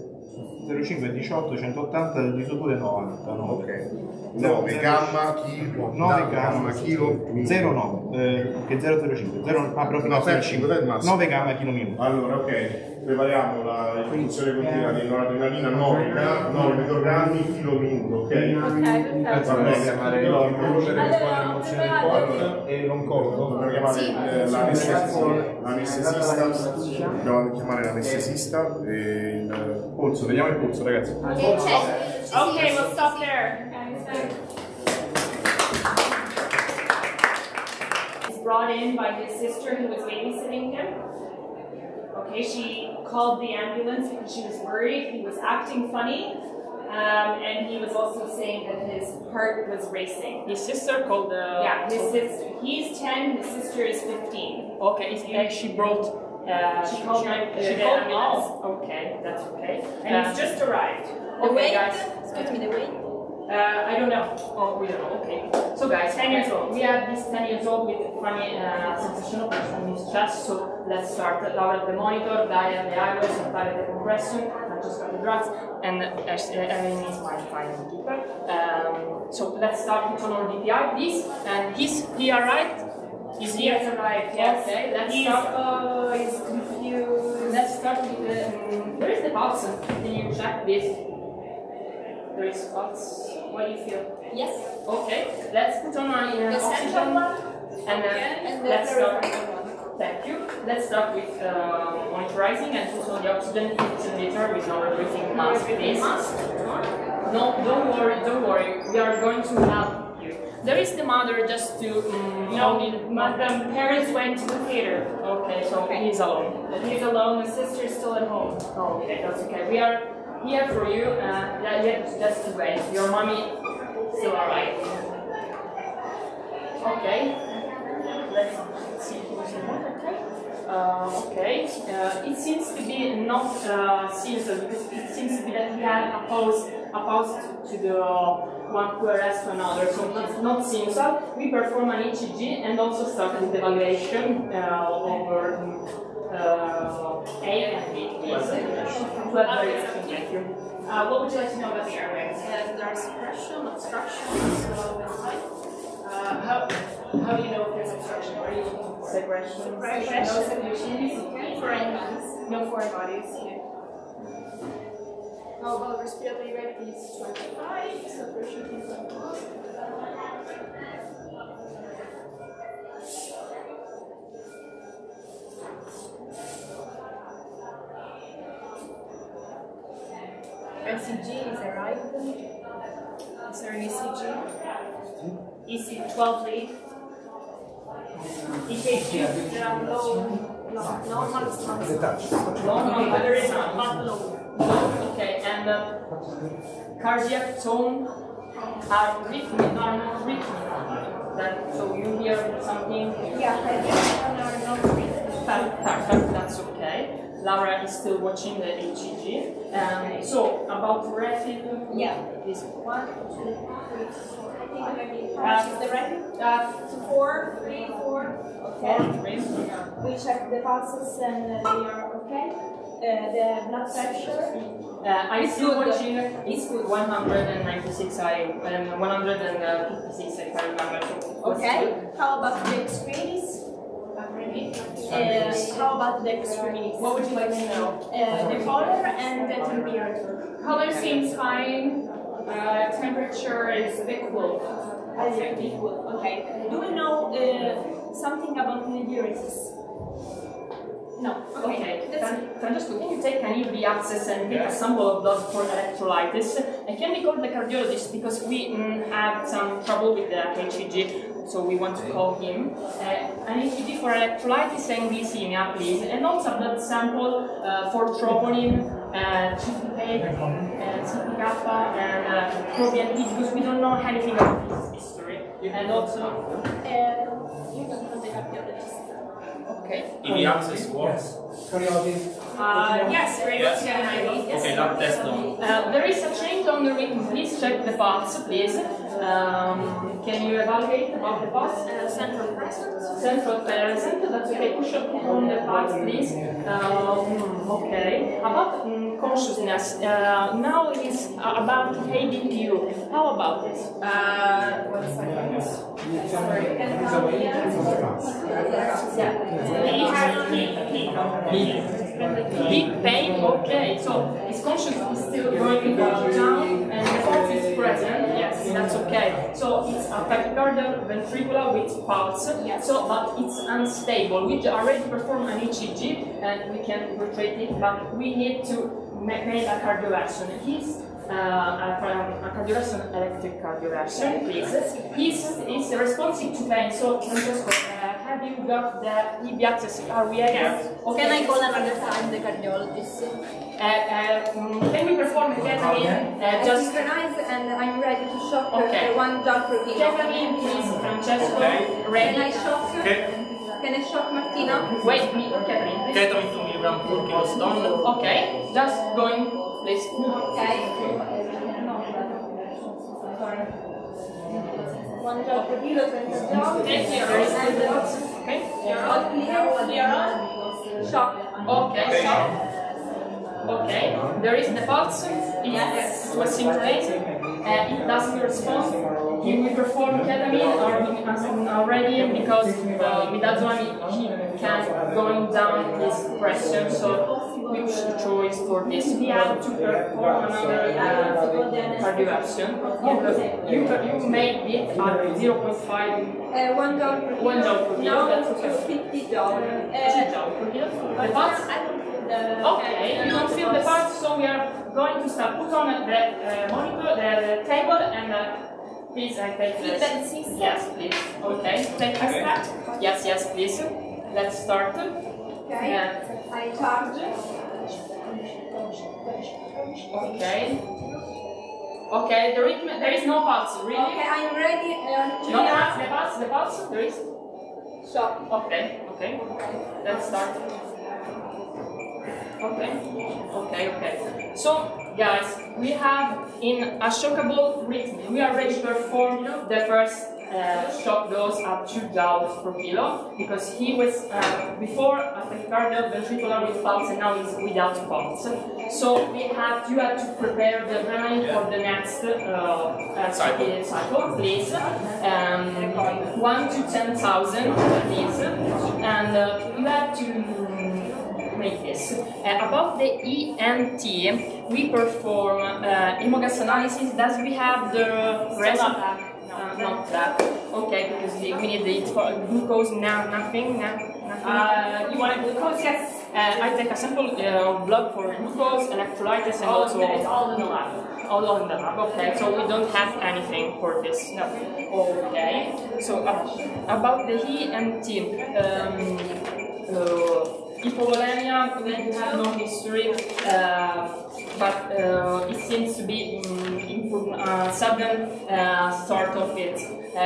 0,5 18, 180, il risolutore 90, no. Ok. 9 gamma chilo 9 gamma chilo 0,9 che 0,05 ah proprio no 0,5 9 gamma chilo minuto. Allora ok, prepariamo la funzione continua di noradrenalina 9 microgrammi chilo minuto, ok? Perfetto. Va bene, chiamare e l'oncologo, dobbiamo chiamare l'anestesista, dobbiamo chiamare l'anestesista e il polso, vediamo il polso ragazzi. Okay, we'll stop there. He's brought in by his sister who was babysitting him. Okay, she called the ambulance because she was worried. He was acting funny, and he was also saying that his heart was racing. His sister called the... Yeah, his sister. He's 10, his sister is 15. Okay, and she brought... she called the ambulance. Oh, okay, that's okay. And he's just arrived. The weight? Guys. Excuse me, the weight? I don't know. Oh, we don't know, okay. So guys, 10 years old. We have this 10 years old with funny sensation of pressure in his chest, so let's start. Lower the monitor, dial the airways, apply the compression, adjust the drugs, and everything is fine and keeper. So let's start with on DPI, please. And he's here, right? He's here. He has arrived, yes. Okay, He's confused. Let's start start with where is the pulse? Can you check this? There is pulse. What do you feel? Yes. Okay, let's put on my The oxygen. central one. And let's start. Thank you. Let's start with monitoring and put on the oxygen meter with our breathing mask, please. No, don't worry. We are going to help you. There is the mother just to No, the parents went to the theater. Okay, so he's alone. He's alone, the sister's still at home. Oh, okay, that's okay. We are here for you. Just to wait. Your mommy still alright. Okay. Let's see who's in what, okay. It seems to be not serious because it seems to be that we had a pause to the one who arrests to another, so it's not sinusoid. We perform an ECG and also started the evaluation over A and B. Thank you. What would you like to know about the airways? There are suppression, obstruction, How do you know if there's obstruction? Are you Segregation. No secretions? foreign bodies. No foreign bodies. How about respiratory rate is 25, suppression is 21. ECG is arrived. Is there an ECG? EC 12 lead. EKG. There are low, There is not low. Okay, and cardiac tone are rhythmic. So you hear something? Yeah, cardiac tone are not Perfect, that's okay. Laura is still watching the ECG. So about refill, is 1, 2, 3, 4. The record 4, 3, 4. Okay. We check the pulses and they are okay. The blood pressure. I'm still watching. It's good. 196. 156 if I remember. Okay. How about the extremities? How about the extremities? What would you like to know? The color and the temperature. Color seems fine. Temperature is equal. Equal. Okay. Do we know something about the diuresis? No. Okay. Francesco, can you take an EV access and take a sample of blood for electrolysis? I can we call the cardiologist because we have some trouble with the HCG, so we want to call him. An ECG for electrolysis and glycemia, please, and also a blood sample for troponin, CPK, CPK, and proBNP because we don't know anything about his history. And also, you can call the cardiologist. okay. EV access works? Yes, we're able to get an IV. Okay, lab test done. There is a change on the rhythm. Please check the pulse, please. Can you evaluate about the pulse? Central present. Central present. That's okay. Push up on the pulse, please. Okay. About consciousness. Now it's about ABPU. How about this? 1 second. Sorry. He has Deep pain, okay, so his consciousness is still going down and the pulse is present, yes, that's okay. So it's a tachycardial ventricular with pulse, so but it's unstable. We already performed an ECG and we can retrieve it, but we need to make a cardioversion. He's a cardioversion, electric cardioversion, please. He's responsive to pain, so Francesco, have you got the EB access? Are we here? Okay. Can I call another time the cardiologist? Can we perform ketamine? Just synchronize and I'm ready to shock okay. 1 joule per kilo. Ketamine, please, Francesco. Ready? Can I shock? Okay. Can I shock Martina? Wait, me, ketamine, please. Ketamine 2 mg per kilo stone. Okay, just going, please. Okay. Sorry. 1 joule per kilo, 20 joule. Okay, here is the okay. All clear? Shock. Okay, shock. Okay, there is the pulse. It was synchronized. It doesn't respond. Can we perform ketamine or already because midazolam can going down his pression. So which choice for this? We have to perform another cardio action. You made it at 0.5. 1 joule per kilo. 1 joule per kilo. Now That's okay. 50 joule. 2 joule per kilo. The pulse? Okay, you don't feel the pulse, so we are going to start. Put on the monitor, the table, and please, I take this. Yes, please. Okay, take a start. Yes, yes, please. Let's start. Okay. I charge. Okay. Okay, the rhythm, there is no pulse, really? Okay, I'm ready. No pulse, the pulse, there is? Stop. Okay, okay. Let's start. Okay, okay, okay. So, guys, we have in a shockable rhythm, we already performed the first shock dose at 2 joules per kilo, because he was before at the cardiovascular with pulse and now he's without pulse. So you have to prepare the brain for the next cycle, please. 1 to 10,000, please, and you have to make this. About the ENT, we perform hemogas analysis. Does we have the rest? Not that. Okay, because we need the glucose now. Nothing. You want a glucose? Yes. I take a sample of blood for glucose, electrolytes, and also it's all in the lab. All in the lab. Okay, so we don't have anything for this. No. Okay. So about the ENT. Hypovolemia, we have no history, but it seems to be sudden start of it.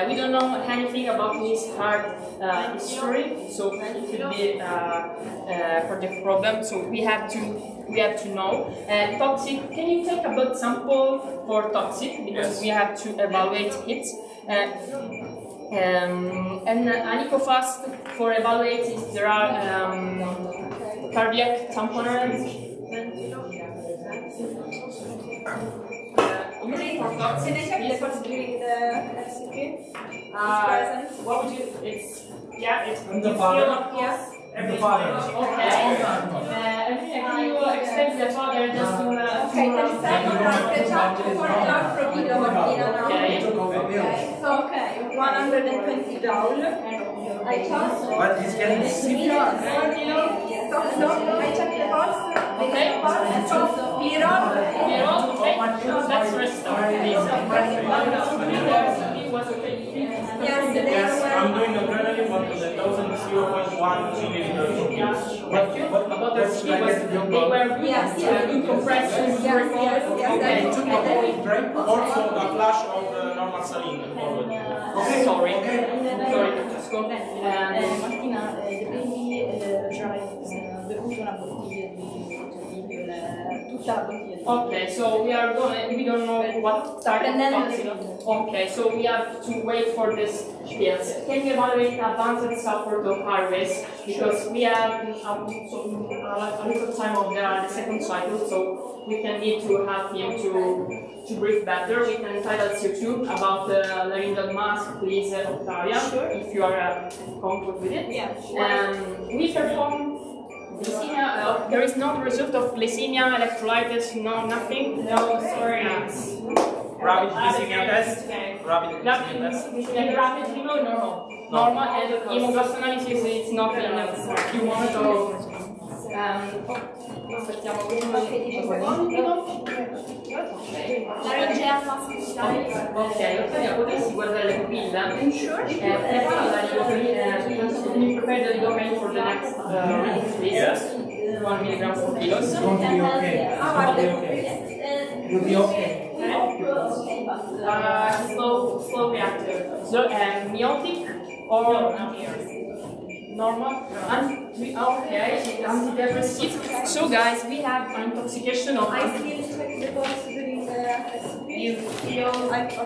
We don't know anything about his heart history, so it could be for the problem. So we have to know. Toxic. Can you take a blood sample for toxic, because we have to evaluate it. And an EcoFast for evaluating if there are cardiac tamponers. For toxic, Can I check the person doing the FCP? What would you? It's the father. Yes. The father. Okay. Can you explain the father just to? Okay, the second for joule per kilo mattina. Okay. So 120 joule. I chose. But he's getting sick. So I check the pulse. Okay. So Pirol. Okay. Let's restart. Yes, I'm doing adrenaline, but the 1,000 milliliters. But the ski was, they were in compression. Okay, took a whole break, also a flash of normal saline forward. Okay, sorry. Sorry, Francesco. Martina, devi bevuto una bottiglia di tutta la bottiglia. Okay, so we don't know what type of toxin. Okay, so we have to wait for this pills. Can you evaluate advanced support of high risk? Because we have a little time of the second cycle, so we can need to help him to breathe better. We can title CO2 about the laryngeal mask, please, Octavia, if you are comfortable with it. Yeah. We perform glycemia. There is no result of glycemia, electrolytes, no, nothing. No, sorry. Rapid glycemia test. Rapid glycemia test. Rapid, normal. Normal, and hemoglobin analysis is not in a few moments. So, aspettiamo ok, potresti guardare le pupille? Can you prepare the lidocaine for the next please? Yes. 1 milligram per kilo. It's going to be okay. It's going to be okay. You'll be okay. Slow reactive. So, meiotic or normal? Okay, antidepressive. So guys, we have intoxication of... I still check the pulse during the FCP. You feel... Okay.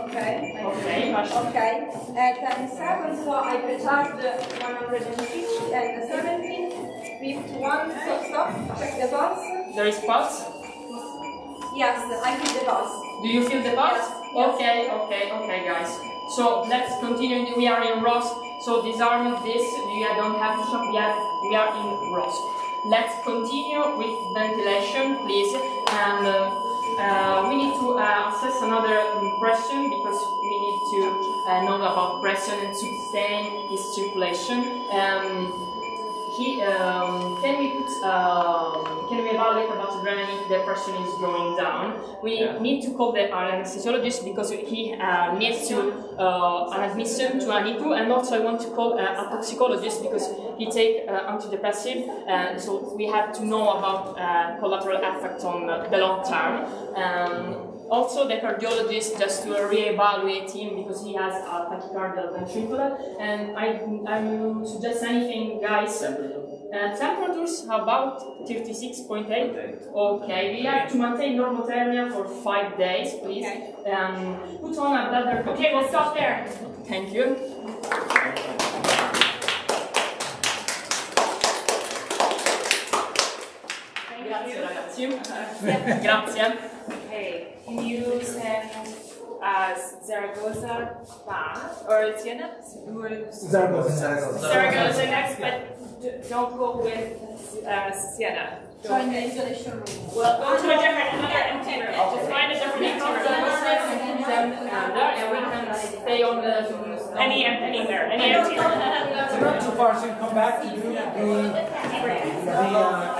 Okay. Okay. At 10 seconds, so I recharge 150 and 17. 51, so stop, check the pulse. There is pulse? Yes, I feel the pulse. Do you feel the pulse? Yes. Okay, guys. So let's continue. We are in ROS. So disarm this, you don't have to shock, we are in rust. Let's continue with ventilation, please. And we need to assess another pressure because we need to know about pressure and sustain its circulation. Can we evaluate about the brain if the pressure is going down? We need to call the anesthesiologist because he needs to an admission to an IPU, and also I want to call a toxicologist because he take antidepressive, so we have to know about collateral effect on the long term. Also the cardiologist, just to re-evaluate him because he has a tachycardial ventricular, and I will suggest anything, guys. Temperatures about 36.8. Okay, we have to maintain normothermia for 5 days, please. Put on a bladder. Okay, we'll stop there. Thank you. Grazie ragazzi. Grazie. Okay, can you send Zaragoza back or Siena? Zaragoza next, but don't go with Siena. Join the isolation room. Well, go to a different, another empty room. Just find a different empty room. And we can stay on the anywhere, any empty room. So not too far, so you come back to do the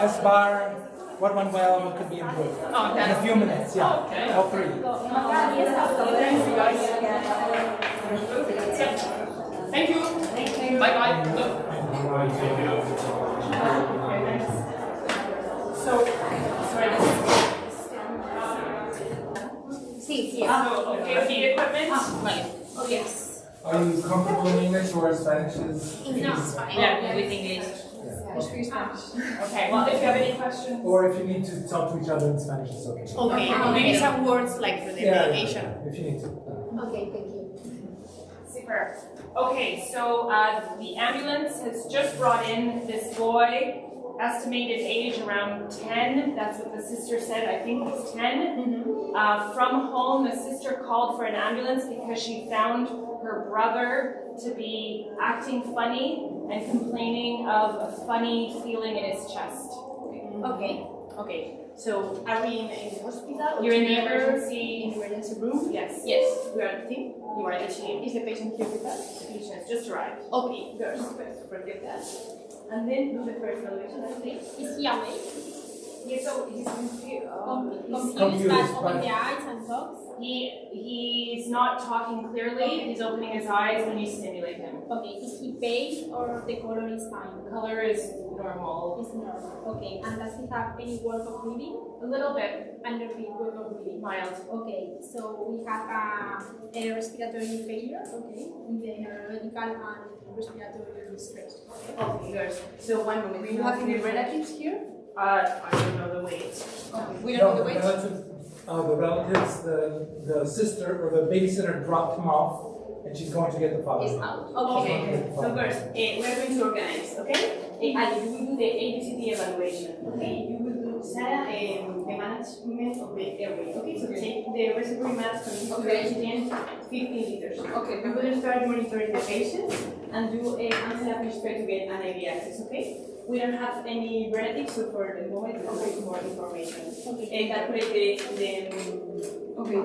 S-bar, what went well, what could be improved. Okay. In a few minutes, yeah. Okay. All three. Thank you. Bye bye. So, sorry. Sì, Okay, with the equipment? Oh, yes. Are you comfortable in English or Spanish? No, it's fine. Yeah, with English. Okay, well, if you have any questions. Or if you need to talk to each other in Spanish, it's okay. Okay, maybe some words like for the delegation. If you need to. Okay, thank you. Super. Okay, so the ambulance has just brought in this boy, estimated age around 10. That's what the sister said, I think he's 10. From home, the sister called for an ambulance because she found her brother to be acting funny and complaining of a funny feeling in his chest. Okay. Okay, So are we in the hospital? you're in the emergency room? Yes. Yes. We are the team. You are the team. Is the patient here with us? The patient has just arrived. Okay, girls, first forget that. And then do the first evaluation. Is he awake? Yeah, so he's confused. Confused, but open the eyes and talks? He's not talking clearly. He's opening his eyes when you stimulate him. Okay, is he pale or the color is fine? Color is normal. It's normal. Okay, and does he have any work of breathing? A little bit. And repeat work of breathing. Mild. Okay, so we have a respiratory failure. Okay, in the neurological and respiratory distress. Okay, good. So 1 moment. Do you have any relatives here? I don't know the weight. Okay. We don't know the weight? The relatives, the sister or the babysitter dropped him off, and she's going to get the father. It's out. Okay. So first, we're going to organize, okay? Ali, you will do the ABCD evaluation, okay? You will do Sarah, the management of the airway, okay? So take the respiratory mask from oxygen, 15 liters. Okay. We will start monitoring the patient and do an anti spray to get an IV access, okay? We don't have any verdict, so for the moment we will get more information. Okay. And calculate the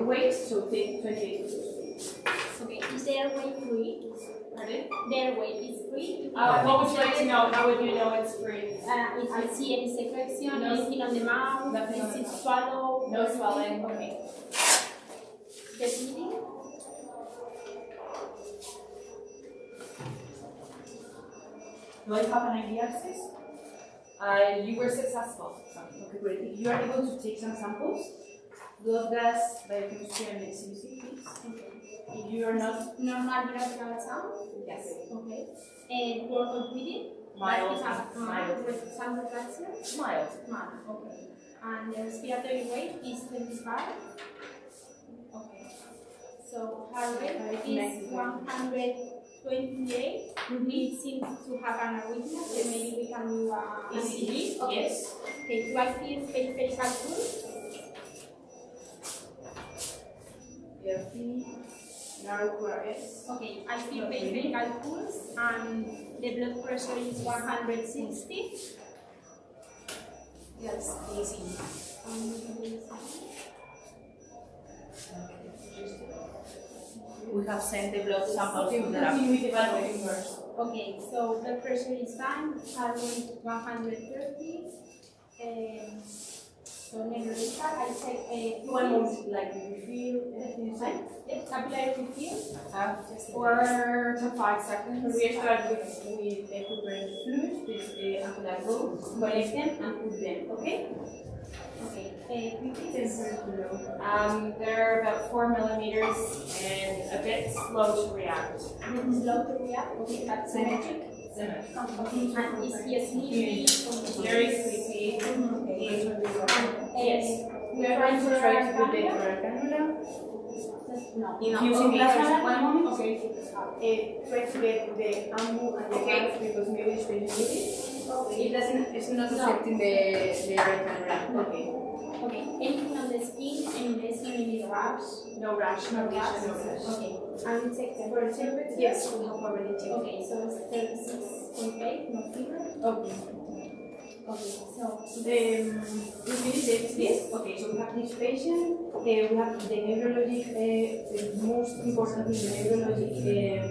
weight, so take 28 liters. Okay, is the airway free? Pardon? The airway is free? What would you like to know? How would you know it's free? If I see any secretion, anything on the mouth, Nothing on is the it mouth. swallow? No swelling. Okay. The bleeding? Do I have an IV access? You were successful. Okay, great. If you are able to take some samples, blood gas, biochemistry, and CBC, please. Okay. If you are not Normal bilateral sound? yes, Okay. And work of breathing? mild, Mild with some reflection? mild. Mild, okay. And the respiratory rate is 25? Okay. So heart rate is 128. It seems to have an arrhythmia, so maybe we can do an ECG. Okay. Yes. Okay, do I feel facial pulse? Your feet. Yes. Okay, I feel peripheral pulse and the blood pressure is 160. Yes, easy. We have sent the blood sample to the lab. Okay, so blood pressure is fine, heart rate 130. So neurological, I check one moment, like you feel everything is fine. Capillary feel. Or to 5 seconds. We start with preparing the fluid with the ampullary rope, collect them and put them, okay? Okay. They're about 4 millimeters and a bit slow to react. Slow to react? Okay, that's symmetric. Symmetric. And is he sleepy? Very sleepy. Yes. We are going to try to put the cannula. No. Using plasma. One moment. Okay. Try to get the ambu and the hands because maybe it's very needed. It doesn't. It's not affecting the right cannula. Okay. Okay. Anything on the skin? Any lesion? Any rash? No rash. No rash. Okay. And we check temperature? Yes, we have already checked. Okay. So it's 36.8. No fever. Okay. Okay. So we finish this. Okay. So we have this patient. We have the neurologic, the most important thing, the neurologic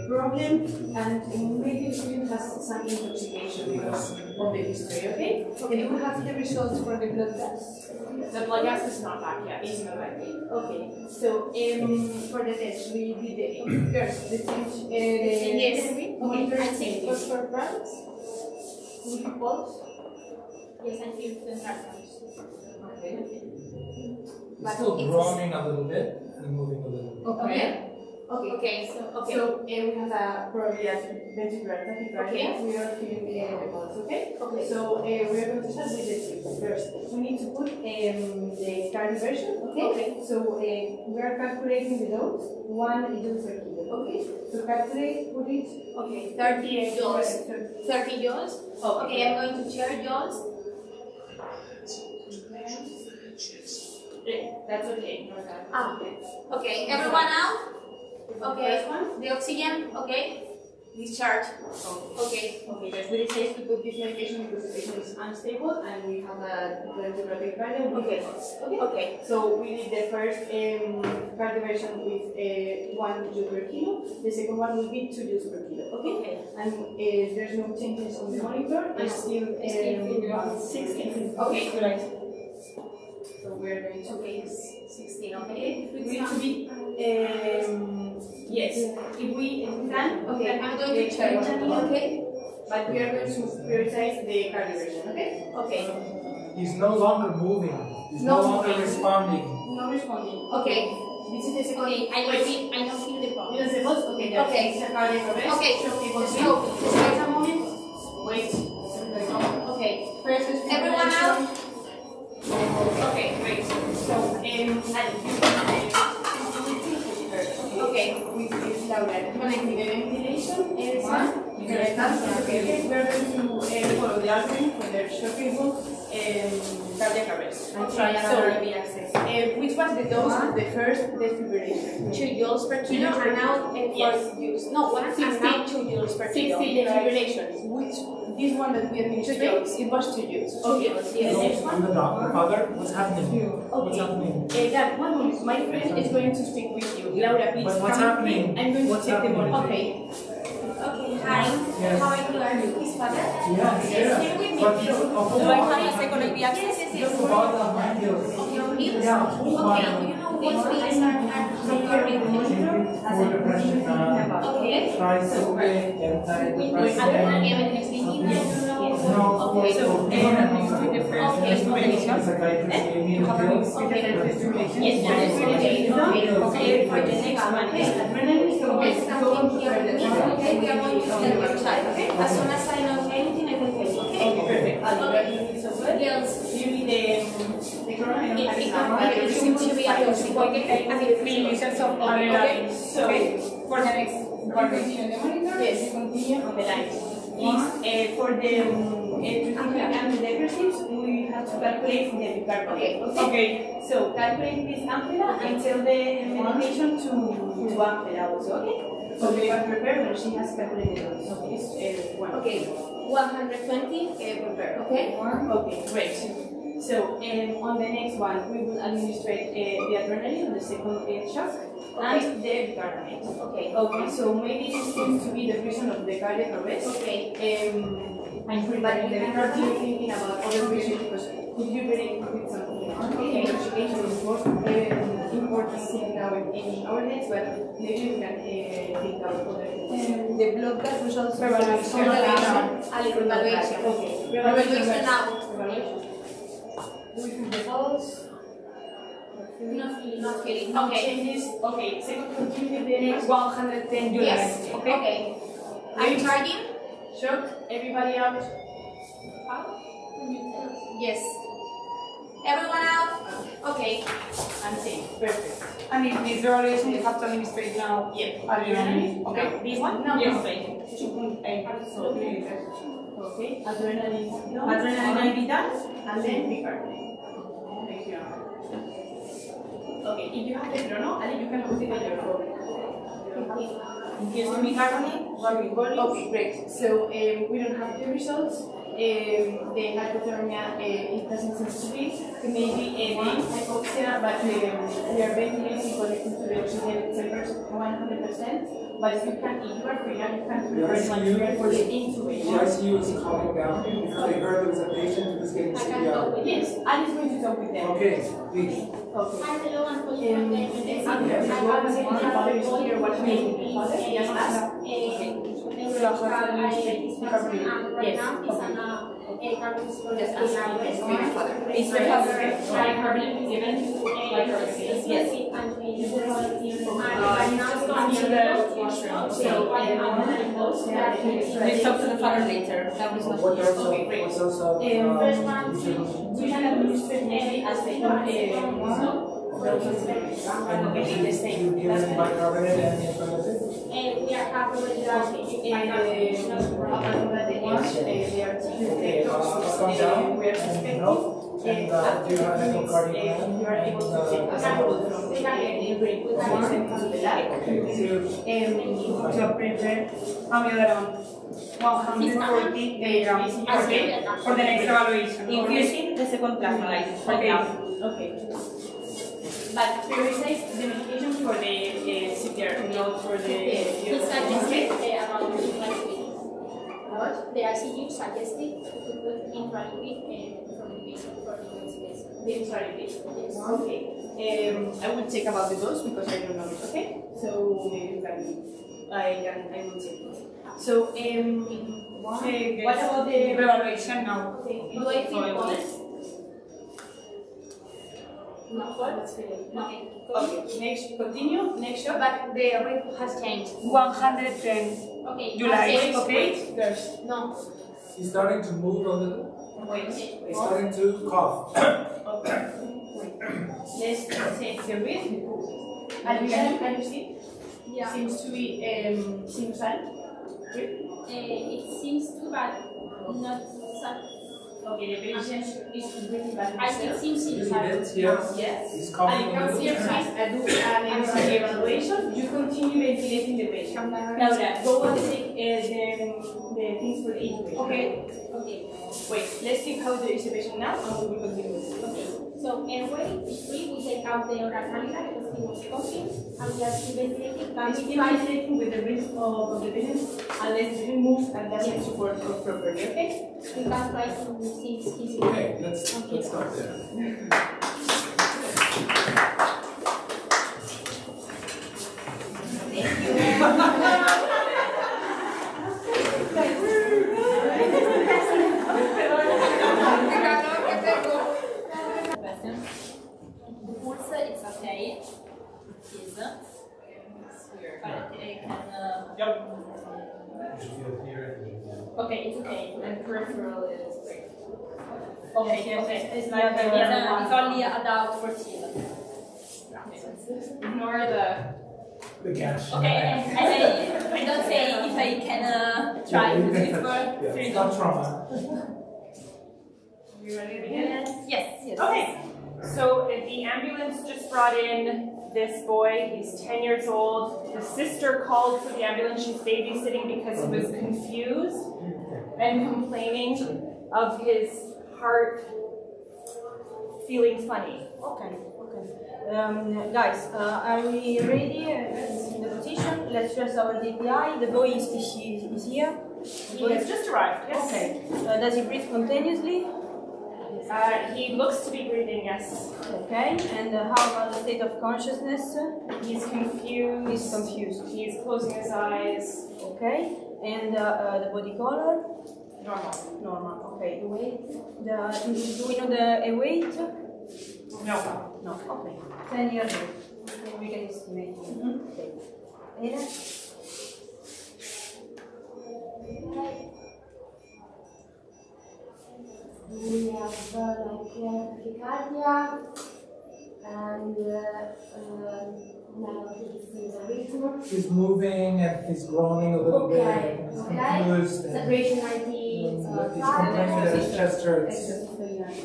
problem, and maybe the patient has some intoxication because of the history. Okay. Okay. We have the results for the blood test. The blood gas is not back yet. It's not back yet. Okay. So for the test, we did the first the change. Yes. Monitor. I check for pulse. With the pulse. Yes, I feel the pulse. Okay. Still groaning a little bit and moving a little bit. Okay. So we have a probably a ventricular tachycardia. We are feeling the pulse. Okay. So we are going to start with the tips. First, we need to put the cardioversion. Okay. So we are calculating the dose, 1 joules per kilo. Okay. So calculate, put it. Okay, 30 joules. 30 joules. Okay, I'm going to share joules. That's okay. Okay, everyone out? Okay, the oxygen, okay. Discharge. Okay. Okay, guys, we decided to put this medication because the patient is unstable and we have a ventricular tachycardia. Okay. So we did the first cardioversion with 1 joule per kilo. The second one will be 2 joules per kilo. Okay. And there's no changes on the monitor. It's still 16. Okay. Right. So we're going to 16. Okay. We need to be yes. If we can, okay. I'm going to check. Okay. But we are going to prioritize the cardioversion. Okay. Okay. He's no longer moving. He's no longer responding. No responding. Okay. This is the second. okay, I don't feel the pulse. You don't see pulse? Okay. Okay. It's a cardiac arrest. Okay. So people Stop. wait a moment. Wait. Okay. First is Everyone out? Okay, great. So, okay, we use Laura. Connecting the ventilation is okay, we're going to follow the algorithm for the short interval cardiac arrest. And try another IV access. Which was the dose of the first defibrillation? 2 joules per kilo, and now 4 joules. No, 62 joules per kilo. 60 defibrillations. Which this one that we administered, it was 2 joules. Okay. Yes. I'm the doctor. Father, what's happening? What's happening? Dad, 1 moment. My friend is going to speak with you. Laura, please. What's happening? I'm going to check the monitor. Okay. Okay, hi. Yes. How are you? Are you his father? Yes. Here with me. But you, Do I have a second IV access? Just the bottom of my heels. Your heels? Yeah. Okay, do you know what wheels are comparing with? For depression, Okay. tricyclic, antidepressant. No, Okay, so the first defibrillation. You have to use the defibrillation. Yes, okay. For the next one, adrenaline is going to go here with me. Okay, we are going to tell your child. Okay, as soon as I know anything, I will tell you. Okay. perfect. Girls. You need the corona. It seems to be a toxic. Okay, millimeters of adrenaline. So for the next continue the monitor. Yes, continue on the line. For the treatment antidepressives, we have to calculate the bicarbonate. Okay. So calculate this ampulla and tell the medication to ampulla also. Okay. So we are prepared when she has calculated those. Okay. Okay. 120 prepared. Okay. Okay. Great. So on the next one, we will administrate the adrenaline on the second shock and the bicarbonate. Okay. Okay. So maybe this seems to be the reason of the cardiac arrest. Okay. I'm preparing the record. You're thinking about other reasons because could you break with something? Okay. Education is most important thing now in our days, but maybe we can think of other things. The blood gas results. Evaluation. Evaluation. Okay. Evaluation now. Do we feel the pulse? Not feeling. Okay. Changes. Okay. Second, continue the 110 joules. Yes. Okay. I'm charging. Shock. Everybody out. Yes. Everyone out. Okay. I'm safe. Perfect. And if this evaluation you have to administrate now. Yeah. Adrenaline. Okay. This one? No. Yes. Okay. Adrenaline. Adrenaline vital and then bicarbonate. Thank you. Okay. If you have the chrono, Ali, you can put it on your phone. Here's the bicarbonate. Okay, great. So we don't have the results. The hypothermia it doesn't seem to be. Maybe the hypoxia, but we are ventilating connected to the oxygen 100%. But if you are free, you can prepare for the intubation. The ICU is calming down because they heard there was a patient who was getting CPR. Yes, Ali is going to talk with them. Okay, please. Okay. Father is here watching me. Father, yes, us. Is bicarbonate given? Yes. We'll talk to the father later. That was not okay, great. First one, we can administer maybe as they You give them bicarbonate and informative? We are happy with the Okay, come down. we are suspecting. And do you have any cardiac? You are able to take a sample from the brain and send to the lab. To prepare amiodarone 140 milligrams for the next evaluation. Increasing the second plasma light right now. Okay. But prioritize the medication for the CPR, not for the. He suggested about what? The ICU suggested to put intraliquid from the patient for the investigation. The intraliquid. Yes. Okay. I will check about the dose because I don't know it. Okay. So maybe you can. I will check it. So what about the evaluation now? Do I feel honest? No, what's feeling? No. Okay, next, continue, next shot. But the rate has changed. 110. Okay. July, okay? First. No. He's starting to move a little. Wait. He's starting to cough. Okay. Wait. Let's take the rhythm. And can you see? Yeah. Seems to be sinusal. It seems to, but not such. Okay, the patient is breathing by I himself. think seems Yes. Yes. He's And coughing you a can see little. please do an MRI evaluation. You continue ventilating the patient. Laura, go and take the things for the intubation. Okay. Okay. Wait, let's see how there is the patient now and we will continue. Okay. So anyway, we take out the oral cannula because he was coughing and we are still ventilating. I'm still ventilating with the breath of the patient unless the patient moves and doesn't support properly, okay? We can try to see his. Okay, let's start there. The pulse, it's okay. It is. Okay, it's okay. And peripheral is great. Okay, okay. It's like it's only about 14. Ignore The gash. Okay, and I don't say if I can try to do it for 3 It's not trauma. You ready to begin? Yes. Okay. So the ambulance just brought in this boy. He's 10 years old. The sister called for the ambulance. She's babysitting because he was confused and complaining of his heart feeling funny. Okay. Guys, are we ready in the position? Let's press our DPI. The boy is here. He has just arrived, yes. Okay. Does he breathe spontaneously? He looks to be breathing, yes. Okay. And how about the state of consciousness? He's confused. He's confused. He's closing his eyes. Okay. And the body color? Normal. Normal. Okay. The weight? Do we know the weight? No. No. Okay. 10 years old. Okay, we can estimate. Okay. Bene. We have tachycardia and now he's a rhythm. He's moving and he's groaning a little bit. He's confused. Saturation 95. He's complaining that his chest hurts.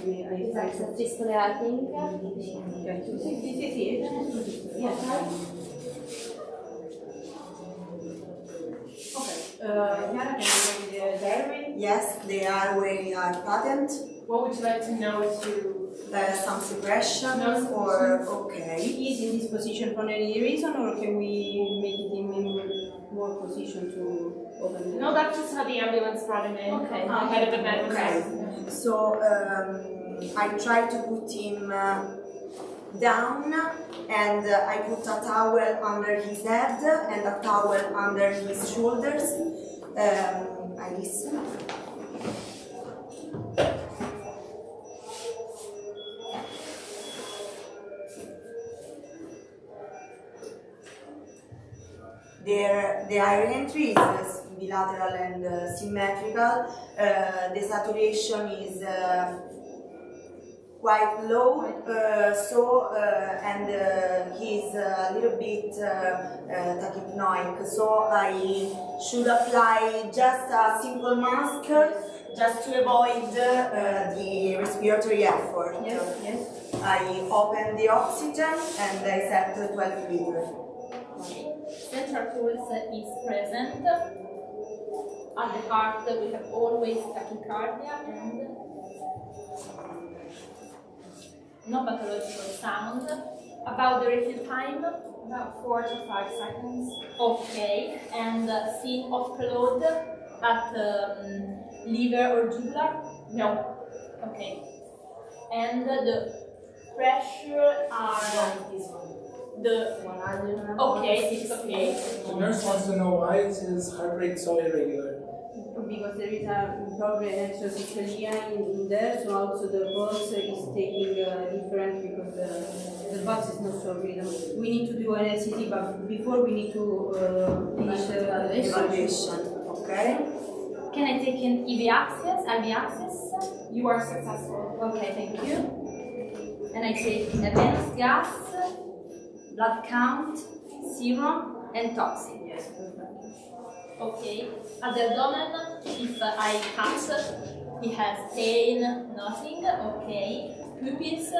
It's access systole, I think. Chiara, can you give me the diary? Yes, the airway are patent. What would you like to know to... Some suppression or okay. Is in this position for any reason, or can we make it in more position to open the... No, that's just how the ambulance brought him in. Okay. Ahead of the med. Okay. So I try to put him down, and I put a towel under his head and a towel under his shoulders. I listen. The air entry is bilateral and symmetrical. The saturation is quite low, and he's a little bit tachypnoic. So I should apply just a simple mask just to avoid the respiratory effort. Yes. I open the oxygen and I set 12 liters. Central pulse is present. At the heart we have always tachycardia and no pathological sound. About the refill time? About 4 to 5 seconds. Okay. And scene of preload at liver or jugular? No. Okay. And the pressure are the 100. okay, it's okay. The nurse wants to know why is his heart rate so irregular. Because there is probably an extrasystolia in there, so also the pulse is taking different because the pulse is not so rhythm. We need to do an LCT, but before we need to finish the Evaluation. Okay. Can I take an IV access? You are successful. Okay, thank you. And I take a venous gas, blood count, serum, and toxin. Yes, perfect. Okay. At the abdomen, if I touch, he has pain, nothing. Okay. Pupils.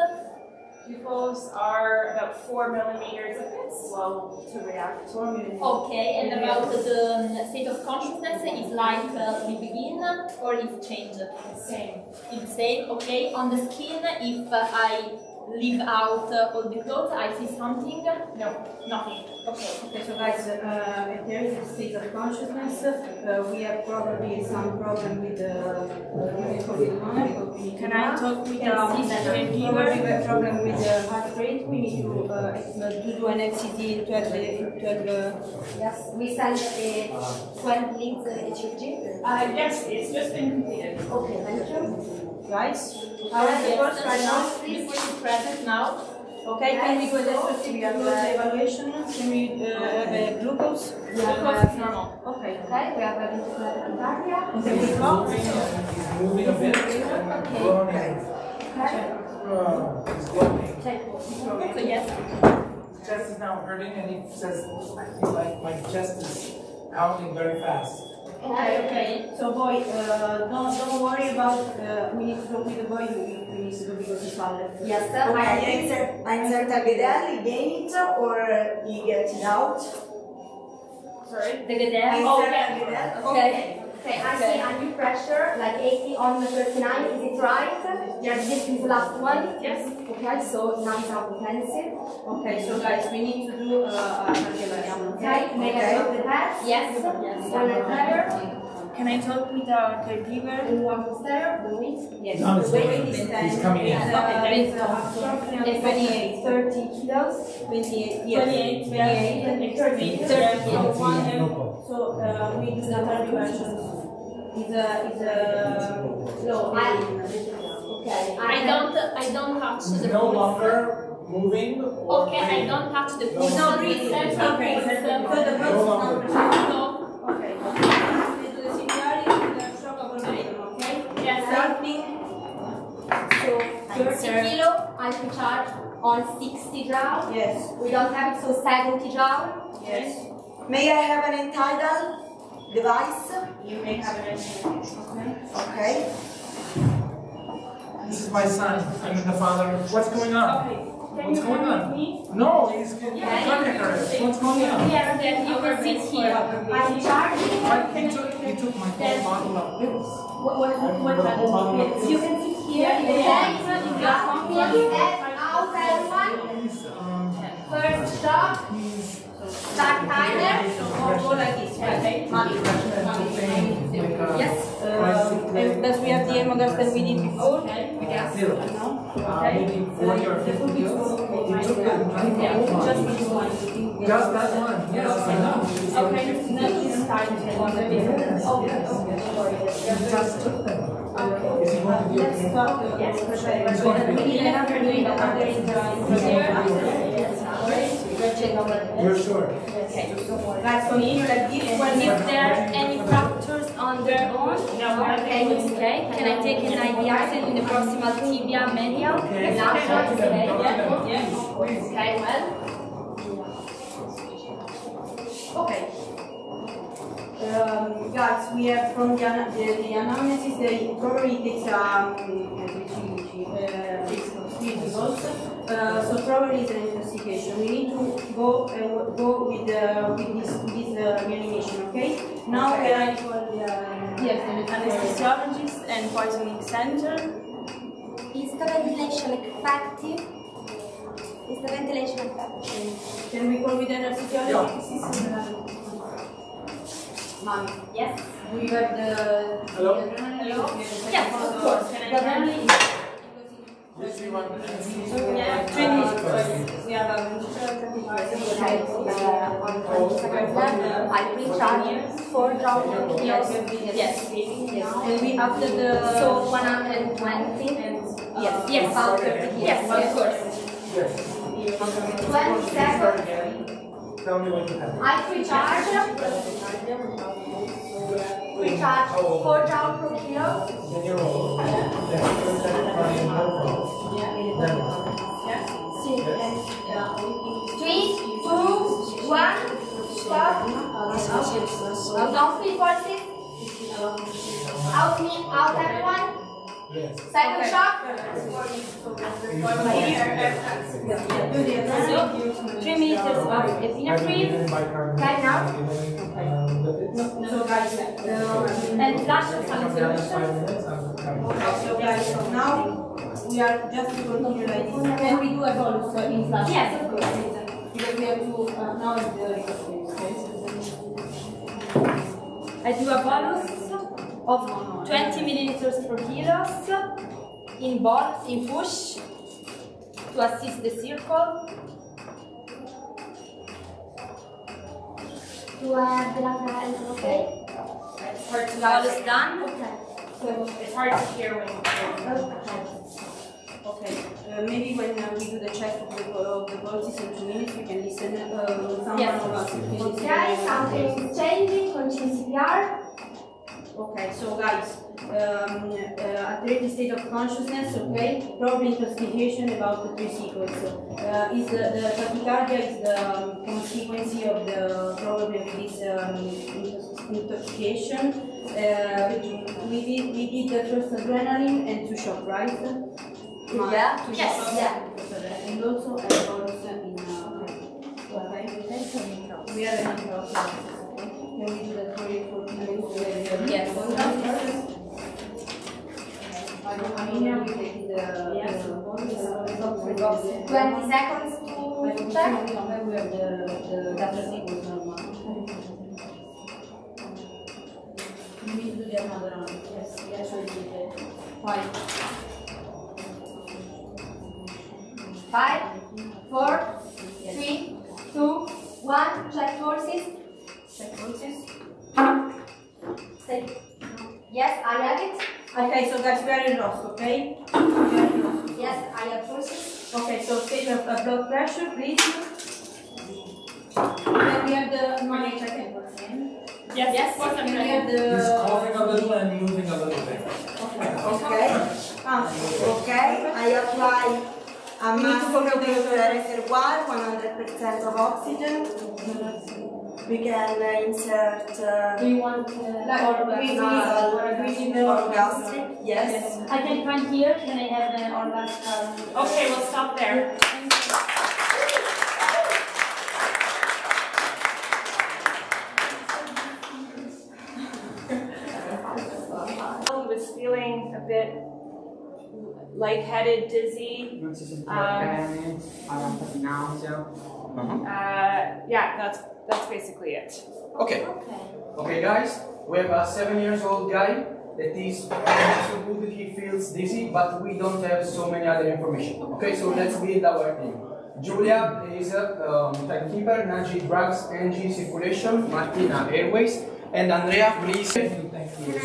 Pupils are about 4 millimeters, a bit slow to react. 4 millimeters. Okay, and about the state of consciousness, is like we begin or is changed? Same. It's the same, okay. On the skin, if I leave out all the clothes, I see something? No, nothing. Okay, so guys, if there is a state of consciousness, we have probably some problem with the COVID. Can I talk with the probably we have problem with the heart rate? We need to do an FCT 12 Yes, we send 12 leads HFG. Yes, it's just been completed. Okay, thank you. Guys, how is the course right now? Liquid is present now. Okay, can we go the evaluation? Can we have a glucose? Glucose is normal. Okay. Okay, we have a tachycardia. Can we go? He's moving a bit and groaning. He's groaning. So yes. His chest is now hurting and he says, I feel like my chest is pounding very fast. Okay. So boy, don't worry about. We need to talk with the boy. We need to do because he's father. Yes, sir. Okay. I insert a gedel, he gain it or he gets it out. Sorry. The gedel. I insert a gedel. Okay. Okay, I see under pressure, like 80 on the 39, is it right? Yes, this is the last one. Yes. Okay, so now it's comprehensive. Okay, so guys, we need to do a calculation. Okay, may I talk the head? Yes. One and there. Can I talk with a caregiver? And one posterior, the weight? Yes. No, The weight is he's coming in. It's 28, 30 kilos. 28, yes. 28, 30 kilos. So we do the calculation. Is no, okay. I don't touch the no longer moving. Or Okay, I don't touch the pulse. no breathing. Okay, so the no longer. No. Okay. We do the CPR with the shock absorption, okay? Yes. Starting. So 30 kilo, I can charge on 60 joule. Yes. We don't have it, so 70 joule. Yes. May I have an entitled device? You may have an Okay. This is my son. I'm the father. What's going on? Okay. What's going on? No, he's cardiac arrest. What's going on? Yes, then you can sit here. I'm charging. But he took my whole bottle of pills. What you can sit here. Then you are confident that out everyone. First shot. Start timer. Go like this, okay? Yes. Does we have the models that we did before? Yes. Maybe 40 or 50 pills. He took Just this one. just that one. Yes, I know. Okay, now you start with one of He just took them. Is he going to be Let's okay? start. Yes, for sure. He's going to be We need another doing another You're sure? Guys, continue like this one. Is there any fractures on their own? No. Okay. Can I take an IV action in the proximal tibia medial? Okay. Okay, well. Okay. Guys, we have from the analysis, they probably takes so probably it's an intoxication. We need to go with this reanimation, okay? Now we are for the anesthesiologist and poisoning center. Is the ventilation effective? Is the ventilation effective? Can we call with the anesthesiologist? Mommy. Yes. Do you have the Hello? Hello? Yes, of course. Can I tell you? Yeah, 3 minutes. We have a On 22nd level, I recharge 4 joule. Yes. and we after the So 120. Yes. About 30 kilos. Yes, of course. Yes. 20 seconds. Tell me when you have it. I recharge 4 joule per kilo. Then you're old. Then Three, two, one, stop. Don't feel pulses. Out everyone. Yes. Second shock. So, 3 meters of epinephrine. Okay, now. So guys, And flash of Come solid down in solution. 5 minutes. I'm coming. so guys, so now we are just to continue like this. Can we do a bolus in flash? Yes, of course. Because we have to now is the I do a bolus of 20 milliliters per kilos in bolus, in push, to assist the circle. Do I have the left okay? It's hard to bolus done. Okay. It's hard to hear when okay. Maybe when we do the check of the pulses in 2 minutes, we can listen someone Yes. of us. Okay, something is changing, continue CPR. Okay, so guys, at the state of consciousness, okay, probably intoxication about the 3 sequence. Is the tachycardia is the consequence of the probably of this intoxication. We did the first adrenaline and 2 shots, right? Yeah. Two Yes. shots. Yeah. And also I was in we have an intro. Can we do that for you for Yes. Armenia, we did the 20 seconds to check. we have the data sequence normal. We need to do the another one. Yes, we actually did it. 5, 4, 3, 2, 1. Check forces. Check forces. Stay. Yes, I have it. Okay, so guys, we are in lost, okay? Yes, I have forces. Okay, so take the blood pressure, please. Then we have the money check. Yes, for some we have the. He's coughing a little and moving a little bit. Okay. Okay, I apply a massive reservoir, 100% of oxygen. We can insert Do you want or gastric, yes. I can find here. Can I have the orgasm? Okay, we'll stop there. He was feeling a bit lightheaded, dizzy. Yeah, that's basically it. Okay. Okay, guys. We have a 7-year-old guy that is so good that he feels dizzy, but we don't have so many other information. Okay, so let's build our team. Julia is a timekeeper, Naji drugs, Angie circulation, Martina airways, and Andrea, please.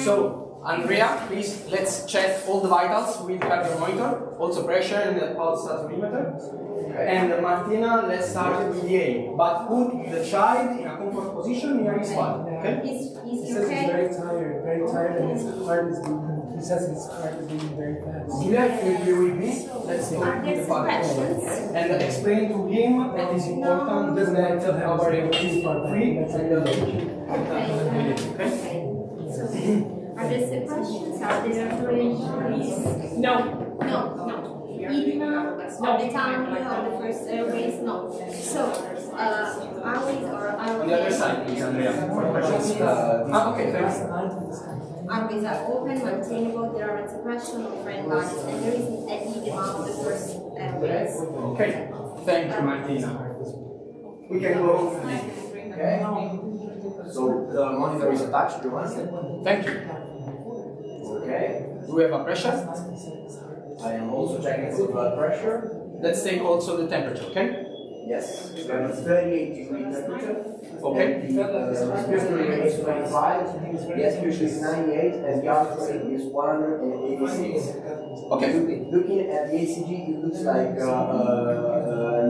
So, Andrea, please, let's check all the vitals with cardio monitor, also pressure and the pulse saturometer. And Martina, let's start with the A, but put the child in a comfort position near his father. Okay? He says he's very tired, and his heart is beating. He says his heart is beating very fast. Julia, if you agree with me, let's talk with the father and explain to him that it's important that our emotion is free and Are there questions? Are there operations? No. Edema of the tongue of the first airways? No. So, airways or on the other side, please, Andrea. For questions. Okay, thanks. airways are open, maintainable, there are suppression of brain bodies, and there is an edema of the first airways. Okay, thank you, Martina. We can go on. Okay. So the monitor is attached to one. Thank you. Okay. Do we have a pressure? I am also checking for blood pressure. Let's take also the temperature, okay? Yes. It's 38 degrees temperature. Okay. Respiratory rate is 25. The aspiration is 98, and the heart rate is 186. Okay. Looking at the ECG, it looks like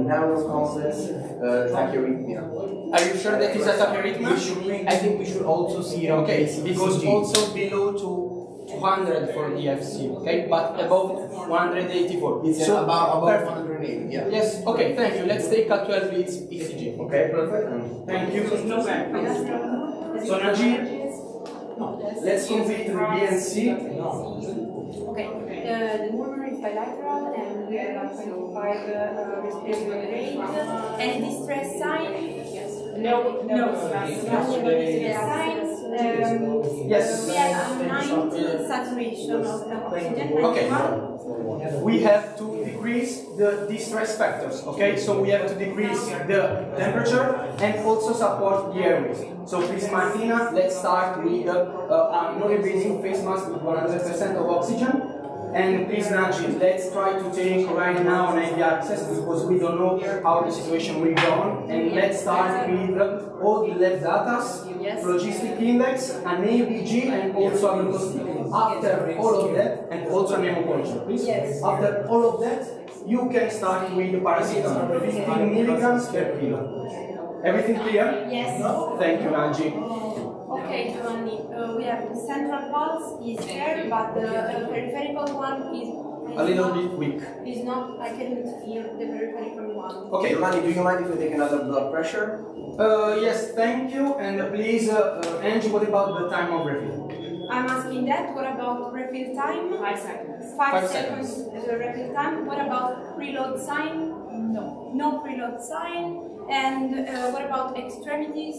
narrow complex tachyarrhythmia. Are you sure that is a tachyarrhythmia? I think we should also see it. Okay, because also below to 200 for the FC, okay, but above 184. It's so above 180, yeah. Yes, okay, thank you. Let's take a 12 leads ECG. Okay, perfect. Thank you. So Najee, let's complete the B and C. Okay, the murmur is bilateral and we have 5 respiratory rate. Any distress sign? No. Yes. We have 90 saturation of oxygen. Okay. We have to decrease the distress factors. Okay, so we have to decrease the temperature and also support the airways. So please, Martina, let's start with non-breathing face mask with 100% of oxygen. And please, Najee, let's try to take right now an IV access because we don't know how the situation will go on. And let's start with all the lab data, logistic index, an ABG, and also a glucose. After all of that, and also an hemoculture, please. Yes. After all of that, you can start with the paracetamol, 15 milligrams per kilo. Everything clear? Yes. Thank you, Najee. Okay, Giovanni, we have the central pulse is there, but the peripheral one is a little bit weak. It's not, I cannot feel the peripheral one. Okay, Giovanni, do you mind if we take another blood pressure? Yes, thank you. And please, Angie, what about the time of refill? I'm asking that. What about refill time? 5 seconds. 5 seconds as a refill time. What about preload sign? No. No preload sign. And what about extremities?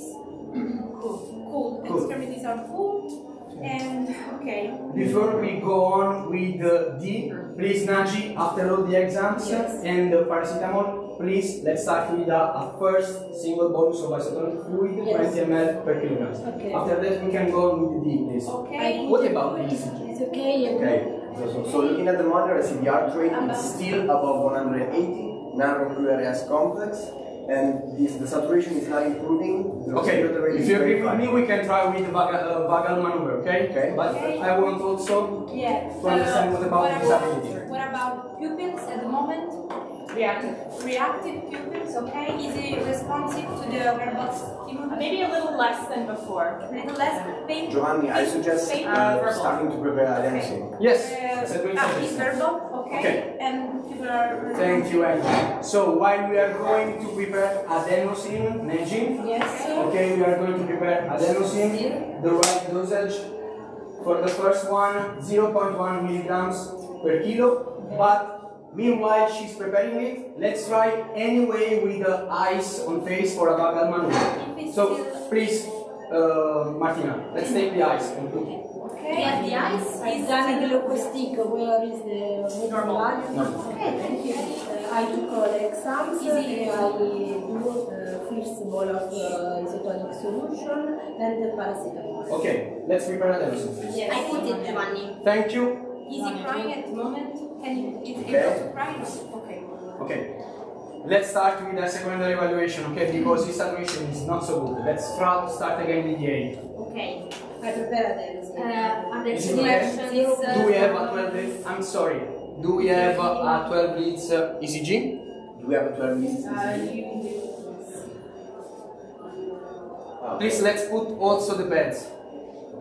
Cool. Extremities are full. And okay. Before we go on with the D, please, Naji, after all the exams and the paracetamol, please, let's start with a first single bolus of acetylenic fluid, 20 ml per kilogram. Okay. After that, we can go on with the D, please. Okay. What about the ECG? It's okay. Okay. So looking at the monitor, I see the heart rate is still above 180, narrow-QRS complex, and the saturation is not improving. Okay, if you agree with me, we can try with the vagal maneuver, okay? But I want also to understand what about disability. What about pupils at the moment? Reactive pupils, okay? Is it responsive to the verbal stimulus? Maybe a little less than before. A little less painful? Giovanni, I suggest starting to prepare adenosine. Yes. It's verbal, okay? And people are... Thank you, Angie. So while we are going to prepare adenosine, Najin, okay, we are going to prepare adenosine, the right dosage. For the first one, 0.1 milligrams per kilo, but meanwhile she's preparing it, let's try anyway with the ice on face for a vagal maneuver. So please, Martina, let's take the ice and put it. Okay, and the ice is done in the stick. Where is the normal value? Okay, thank you. I took the exams. I do first bowl of isotonic solution and the paracetamol. Okay, let's prepare adenosine, please. Yes. I put it, Giovanni. Thank you. Is he crying at the moment? Can you, is he able to cry? Okay. Okay. Let's start with the secondary evaluation, okay? Because this saturation is not so good. Let's try to start again with the A. Okay. I prepare adenosine. Is it okay? Do we have a 12 leads? I'm sorry. Do we have a 12 leads ECG? Do we have a 12 leads ECG? Please, let's put also the pads.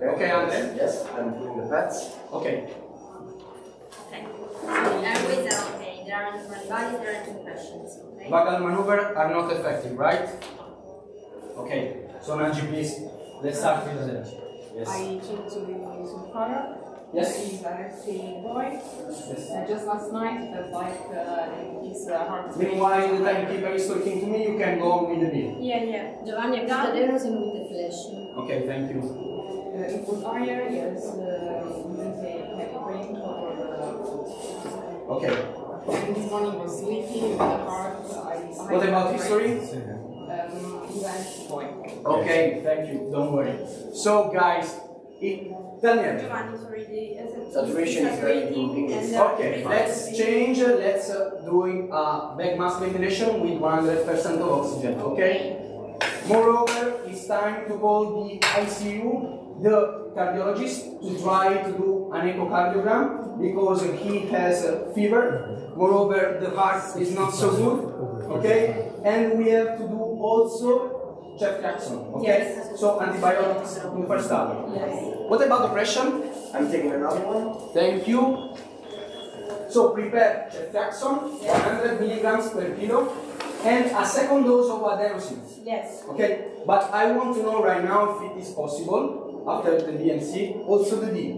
Okay, Andre? Yes, I'm putting the pads. Okay. Airways are okay. There are impressions. Okay. Vagal maneuver are not effective, right? Okay. So Nanji, please, let's start with the Yes. I changed to the sulfara. Yes. He's a healthy boy. Yes. Just last night, it felt like his heart. Meanwhile, the timekeeper is talking to me, you can go on with the bill. Yeah. Giovanni, I put adenosine with the flash. Okay, thank you. Input area, yes. There's a brain for the. Okay. And this morning was sleepy with the heart. What about history? Event boy. Okay, thank you. Don't worry. So, guys, tell me. Giovanni, sorry, the saturation is very improving. Okay, let's change. Let's doing back mask ventilation with 100% of oxygen. Okay. Moreover, it's time to call the ICU, the cardiologist, to try to do an echocardiogram because he has a fever. Moreover, the heart is not so good. Okay, and we have to do also Jeff Jackson. Okay, yes. So antibiotics in the first hour. Yes. What about depression? I'm taking another one. Thank you. So prepare Jeff Jackson, 100 milligrams per kilo, and a second dose of adenosine. Yes. Okay, but I want to know right now if it is possible after the B and C, also the D,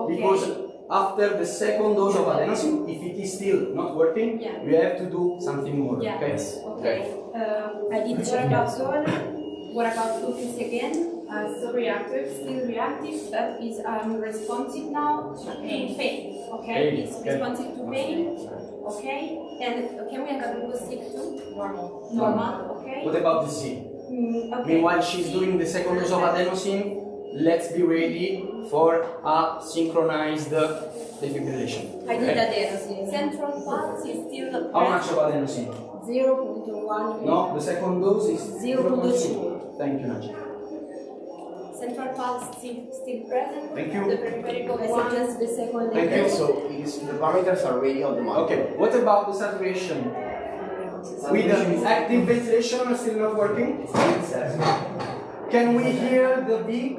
because after the second dose of adenosine, if it is still not working, we have to do something more. Yeah. Okay. I did check about soil. What about focus again? Still reactive. Still reactive, but is responsive now to pain. Okay, it's responsive to pain. Okay, and can we have a glucose stick too? Normal. Okay. What about the C? Okay. Meanwhile, she's doing the second dose of adenosine. Let's be ready for a synchronized defibrillation. I did adenosine. Central pulse is still. How much of adenosine? 0.1. No, the second dose is 0.2. Thank you, Naji. Central pulse still present. Thank you. The peripheral I one. suggest the second. Thank you. So the parameters are ready on the monitor. Okay, what about the saturation? With the active ventilation still not working? Can we hear the B?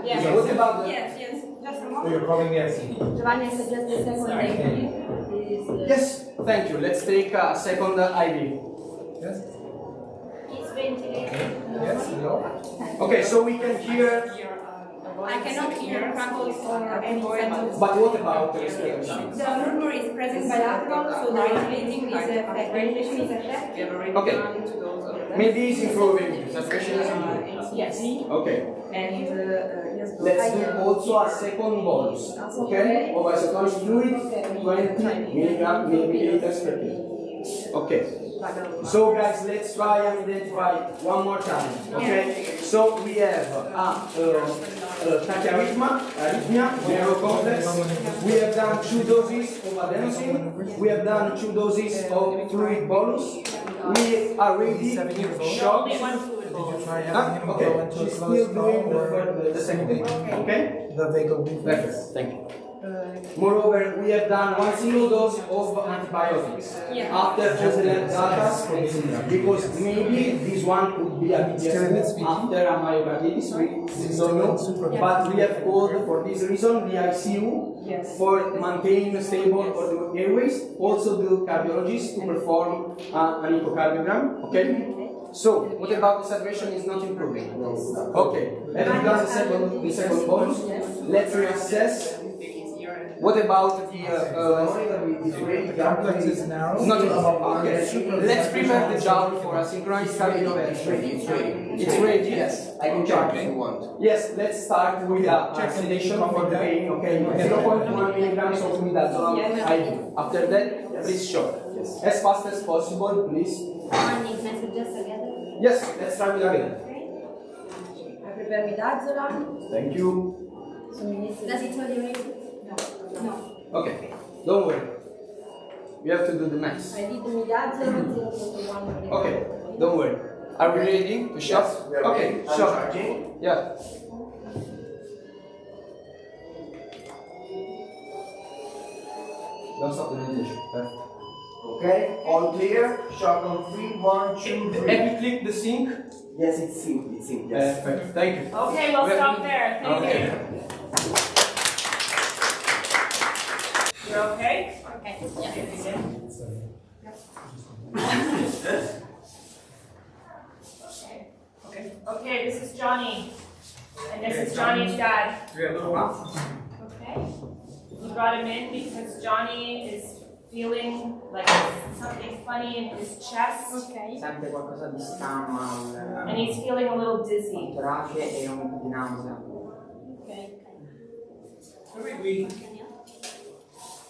Yes. What about the... Yes. Just a moment. So you're calling yes. Giovanni, I suggest the second. Yes, thank you. Let's take a second IV. Yes. It's ventilated. Yes. No. Okay, so we can hear. I cannot hear crackles or any sense. But what about the respiration? The murmur is present bilateral, so the ventilation is effective. Okay. Maybe it's improving. Saturation is improving. Yes. Okay. And Let's do also a second bolus. Okay? Of isotonic fluid, 20 milliliters per kg. Okay. So guys, let's try and identify one more time. Okay? So we have tachyarrhythmia, neurocomplex. We have done 2 doses of adenosine. We have done 2 doses of fluid bolus. We are ready to shock. Okay, she's still doing the second thing. Okay? The vagal reflex. Thank you. Moreover, we have done 1 single dose of antibiotics after just the data, because maybe this one could be a BTS after a myocarditis, we don't know, but we have called for this reason the ICU for maintain stable or the airways, also the cardiologist to perform an echocardiogram. Okay? So, what about the saturation is not improving? Okay, having done the second bonus, let's reassess. What about the complex is narrow? Not okay. Let's prepare the jowl for a synchronized cardiac version. It's ready. Yes, I can check if you want. Yes, let's start with a sedation for the pain. Okay, 0.1 milligrams of midazolam IV. After that, please shock. Yes, as fast as possible, please. Yes, let's try it again. I prepare midazolam. Thank you. Does it tell you? No. Okay, don't worry. We have to do the max. I did midazolam 0.1. Okay, don't worry. Are we ready to shot? Yes, okay, shot. Yeah. Don't stop the meditation. Okay, all clear. Shot on 3, 1, 2, 3. Have you clicked the sync? Yes, it's synced. It's synced. Yes. Perfect. Thank you. Okay, we'll stop there. Thank you. You're okay? Okay. Okay, this is Johnny. And this is Johnny's dad. Okay. We brought him in because Johnny is feeling like something funny in his chest. Sente qualcosa di strano al And he's feeling a little dizzy. torace e un po' di nausea. Okay.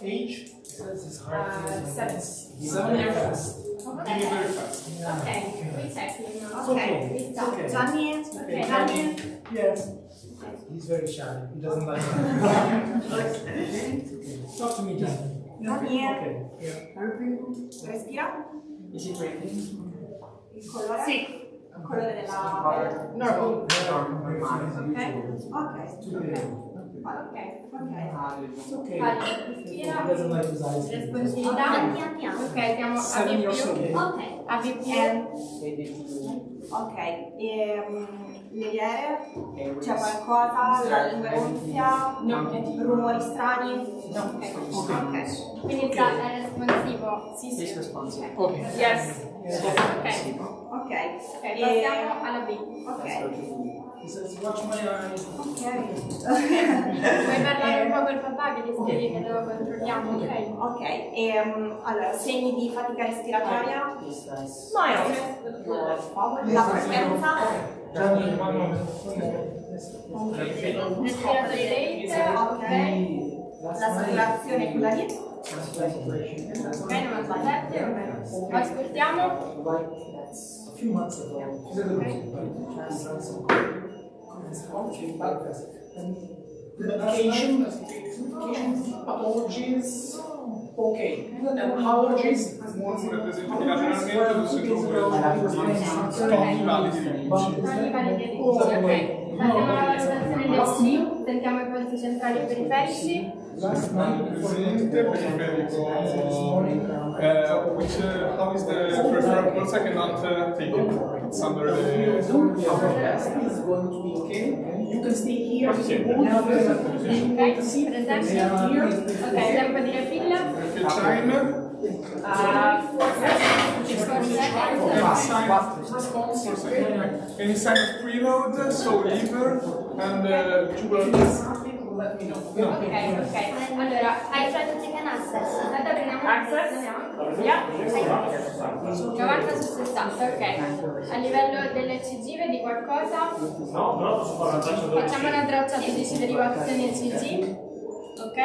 Age? Says his heart 7. 7 years fast. Okay. Very fast. Okay. We text him. Okay. Okay. Okay. Johnny. Okay. Johnny. Yes. He's very shy. He doesn't like that. Talk to me, Johnny. Johnny. Okay. Yeah. Respira. Is he breathing? Il colore? Sì. Il colore della... No. Ok. It's okay. Respira. He doesn't like his eyes. Responsabilità. Ok, siamo a 7 years old. Ok. A Ok, leggere? C'è qualcosa? La lingua gonfia? No. Rumori strani? No. Ok. Quindi è responsivo. Sì, sì. responsive. Ok. Yes. Ok. Ok. Passiamo alla B. Ok. He says, watch my eyes. Ok. Puoi parlare un po' col papà che gli spieghi che lo controlliamo, ok? Ok, allora, segni di fatica respiratoria? La frequenza? Respiratory rate, ok. La saturazione quella lì? Ok, 97 o meno. Ascoltiamo. A few months ago, medication, pathologies, okay. And allergies, Passiamo alla valutazione del C, sentiamo i polsi centrali e periferici. Presente, periferico. How is the first report? 1 second, don't take it. It's under the... Is going to be okay. You can stay here. Ok, presente? Ok, tempo di refill. Refill time. 4 seconds. Any sign of preload, so liver and tubular. Let me know. Ok. Allora, Hai tried to take an access? aspetta, prendiamo Access? Yeah. 90 su 60, ok. A livello dell'ECG vedi qualcosa? No, però posso fare una traccia dove Facciamo una traccia 12 derivazioni ECG. Ok?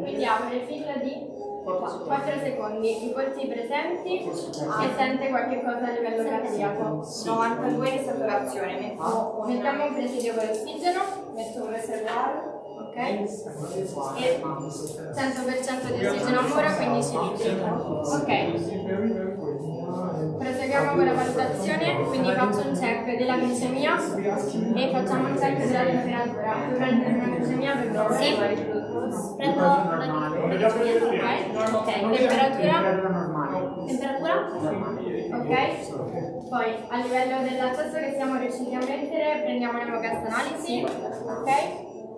Quindi apre fila di 4 secondi. I polsi presenti e sente qualche cosa a livello cardiaco. 92 di saturazione, Mettiamo un presidio con l'ossigeno, metto un reservoir. Ok? E 100% di ossigeno a mura, 15 litri. Ok. Proseguiamo con la valutazione, quindi faccio un check della glicemia e facciamo un check della temperatura. Tu prendi una glicemia per me? Sì. Prendo una Ok, temperatura? Temperatura? Ok. Poi a livello dell'accesso che siamo riusciti a mettere prendiamo l'emogas analisi. Ok?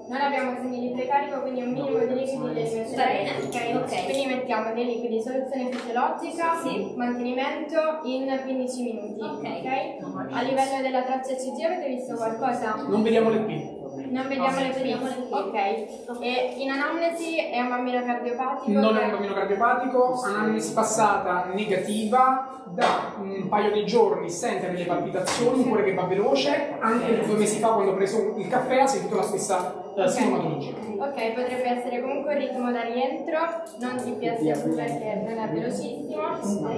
Non abbiamo segni di precarico, quindi un minimo di liquidi li metterei. Ok. Quindi mettiamo dei liquidi, soluzione fisiologica, mantenimento in 15 minuti. Ok? A livello della traccia ECG avete visto qualcosa? Non vediamo le P. Non vediamo le P. Ok. E in anamnesi è un bambino cardiopatico? Non è un bambino cardiopatico, anamnesi passata negativa, da un paio di giorni sente delle palpitazioni, un cuore che va veloce, anche 2 mesi fa quando ho preso il caffè ha sentito la stessa sintomatologia. Ok, potrebbe essere comunque un ritmo da rientro, non TPS perché non è velocissimo.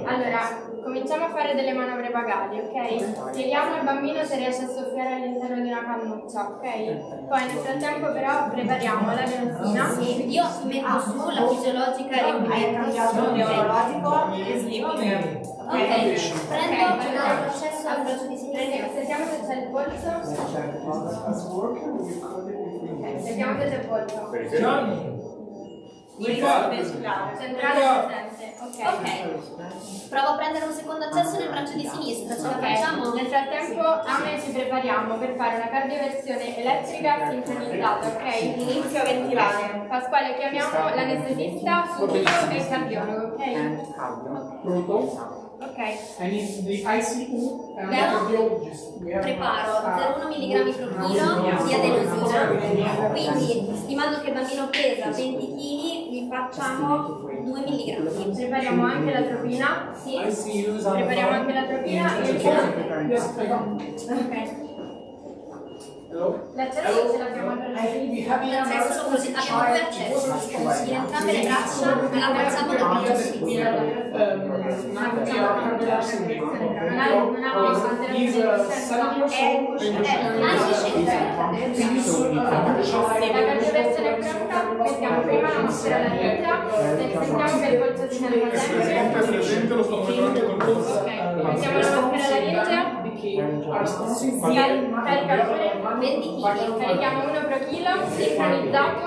Allora, cominciamo a fare delle manovre vagali, ok? Chiediamo al bambino se riesce a soffiare all'interno di una cannuccia, ok? Poi nel frattempo però prepariamo la benzina. Sì, io metto su la fisiologica e Hai cambiato il neurologico e sleeping. Ok, prendo il processo al braccio di sinistra. Sentiamo se c'è il polso. Sentiamo se c'è il polso. Centrale presente. Ok. Provo a prendere un secondo accesso nel braccio di sinistra, ce la facciamo? Nel frattempo a me ci prepariamo per fare una cardioversione elettrica sincronizzata, ok? Inizio a ventilare. Pasquale, chiamiamo l'anestesista subito e il cardiologo, ok? Pronto? Ok. I need the ICU and the Devo? cardiologist. Preparo 0,1 mg per chilo di adenosina, quindi stimando che il bambino pesa 20 kg, gli facciamo 2 mg. Prepariamo anche l'atropina. Sì. Prepariamo anche l'atropina e il ok. L'accesso ce l'abbiamo L'accesso sono così, abbiamo 2 accessi, in entrambe le braccia, la facciamo da braccio la cardiversione pronta, mettiamo prima la maschera alla linea e sentiamo che il polso si sente sempre. Presente, lo sto monitorando con polso. Mettiamo la maschera alla linea. Carica pure 20 kg. Carichiamo 1 pro chilo, sincronizzato.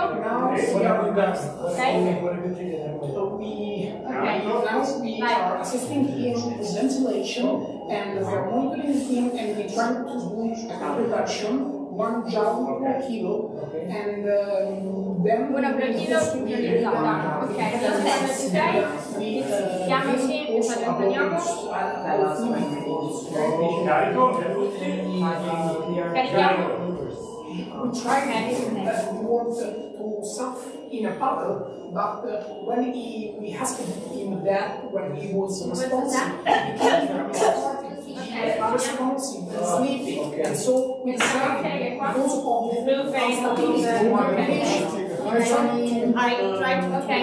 Now we are assisting him with ventilation and we are monitoring him and we try to do a reduction, 1 joule per kilo, and then 1 pro chilo sincronizzata. Ok, adesso quando ci sei, chiamiaci e poi ragioniamo. Carichiamo. We tried to stuff in a puddle, but when we asked him that, when he was responsive, he started responsive, sleeping, and so we decided because of the instability Ok,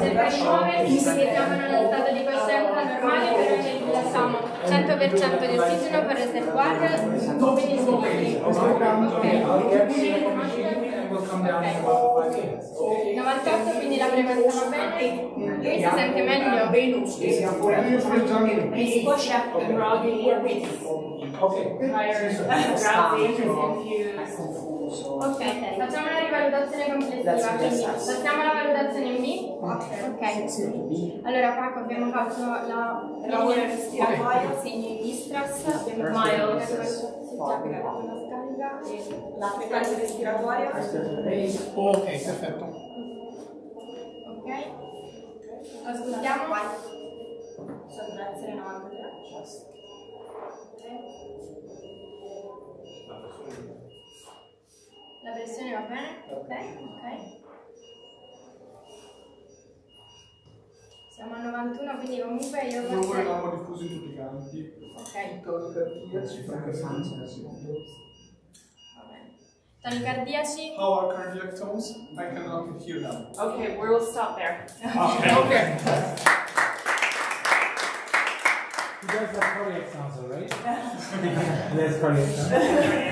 cerca di muoversi, quindi siamo in uno stato di coscienza normale, però noi rilasciamo 100% di ossigeno per reservoir, 98, quindi la frequenza va bene, lui si sente meglio. Okay. Ok, facciamo una rivalutazione complessiva, quindi passiamo alla valutazione in B. Ok. Allora qua abbiamo fatto la lavoro respiratorio, segni di stress, abbiamo fatto la scarica e la frequenza respiratoria. Ok, perfetto. Ok. Ascoltiamo. Saturazione 93. La pressione va bene? Ok. Siamo a 91, quindi comunque io Noi volevamo diffusi in tutti i campi. Ok. Toni cardiaci, Va bene. Toni cardiaci. How are cardiac tones? I cannot hear them. Okay, we will stop there. Okay. You guys have cardiac sounds, right? Yes, cardiac sounds.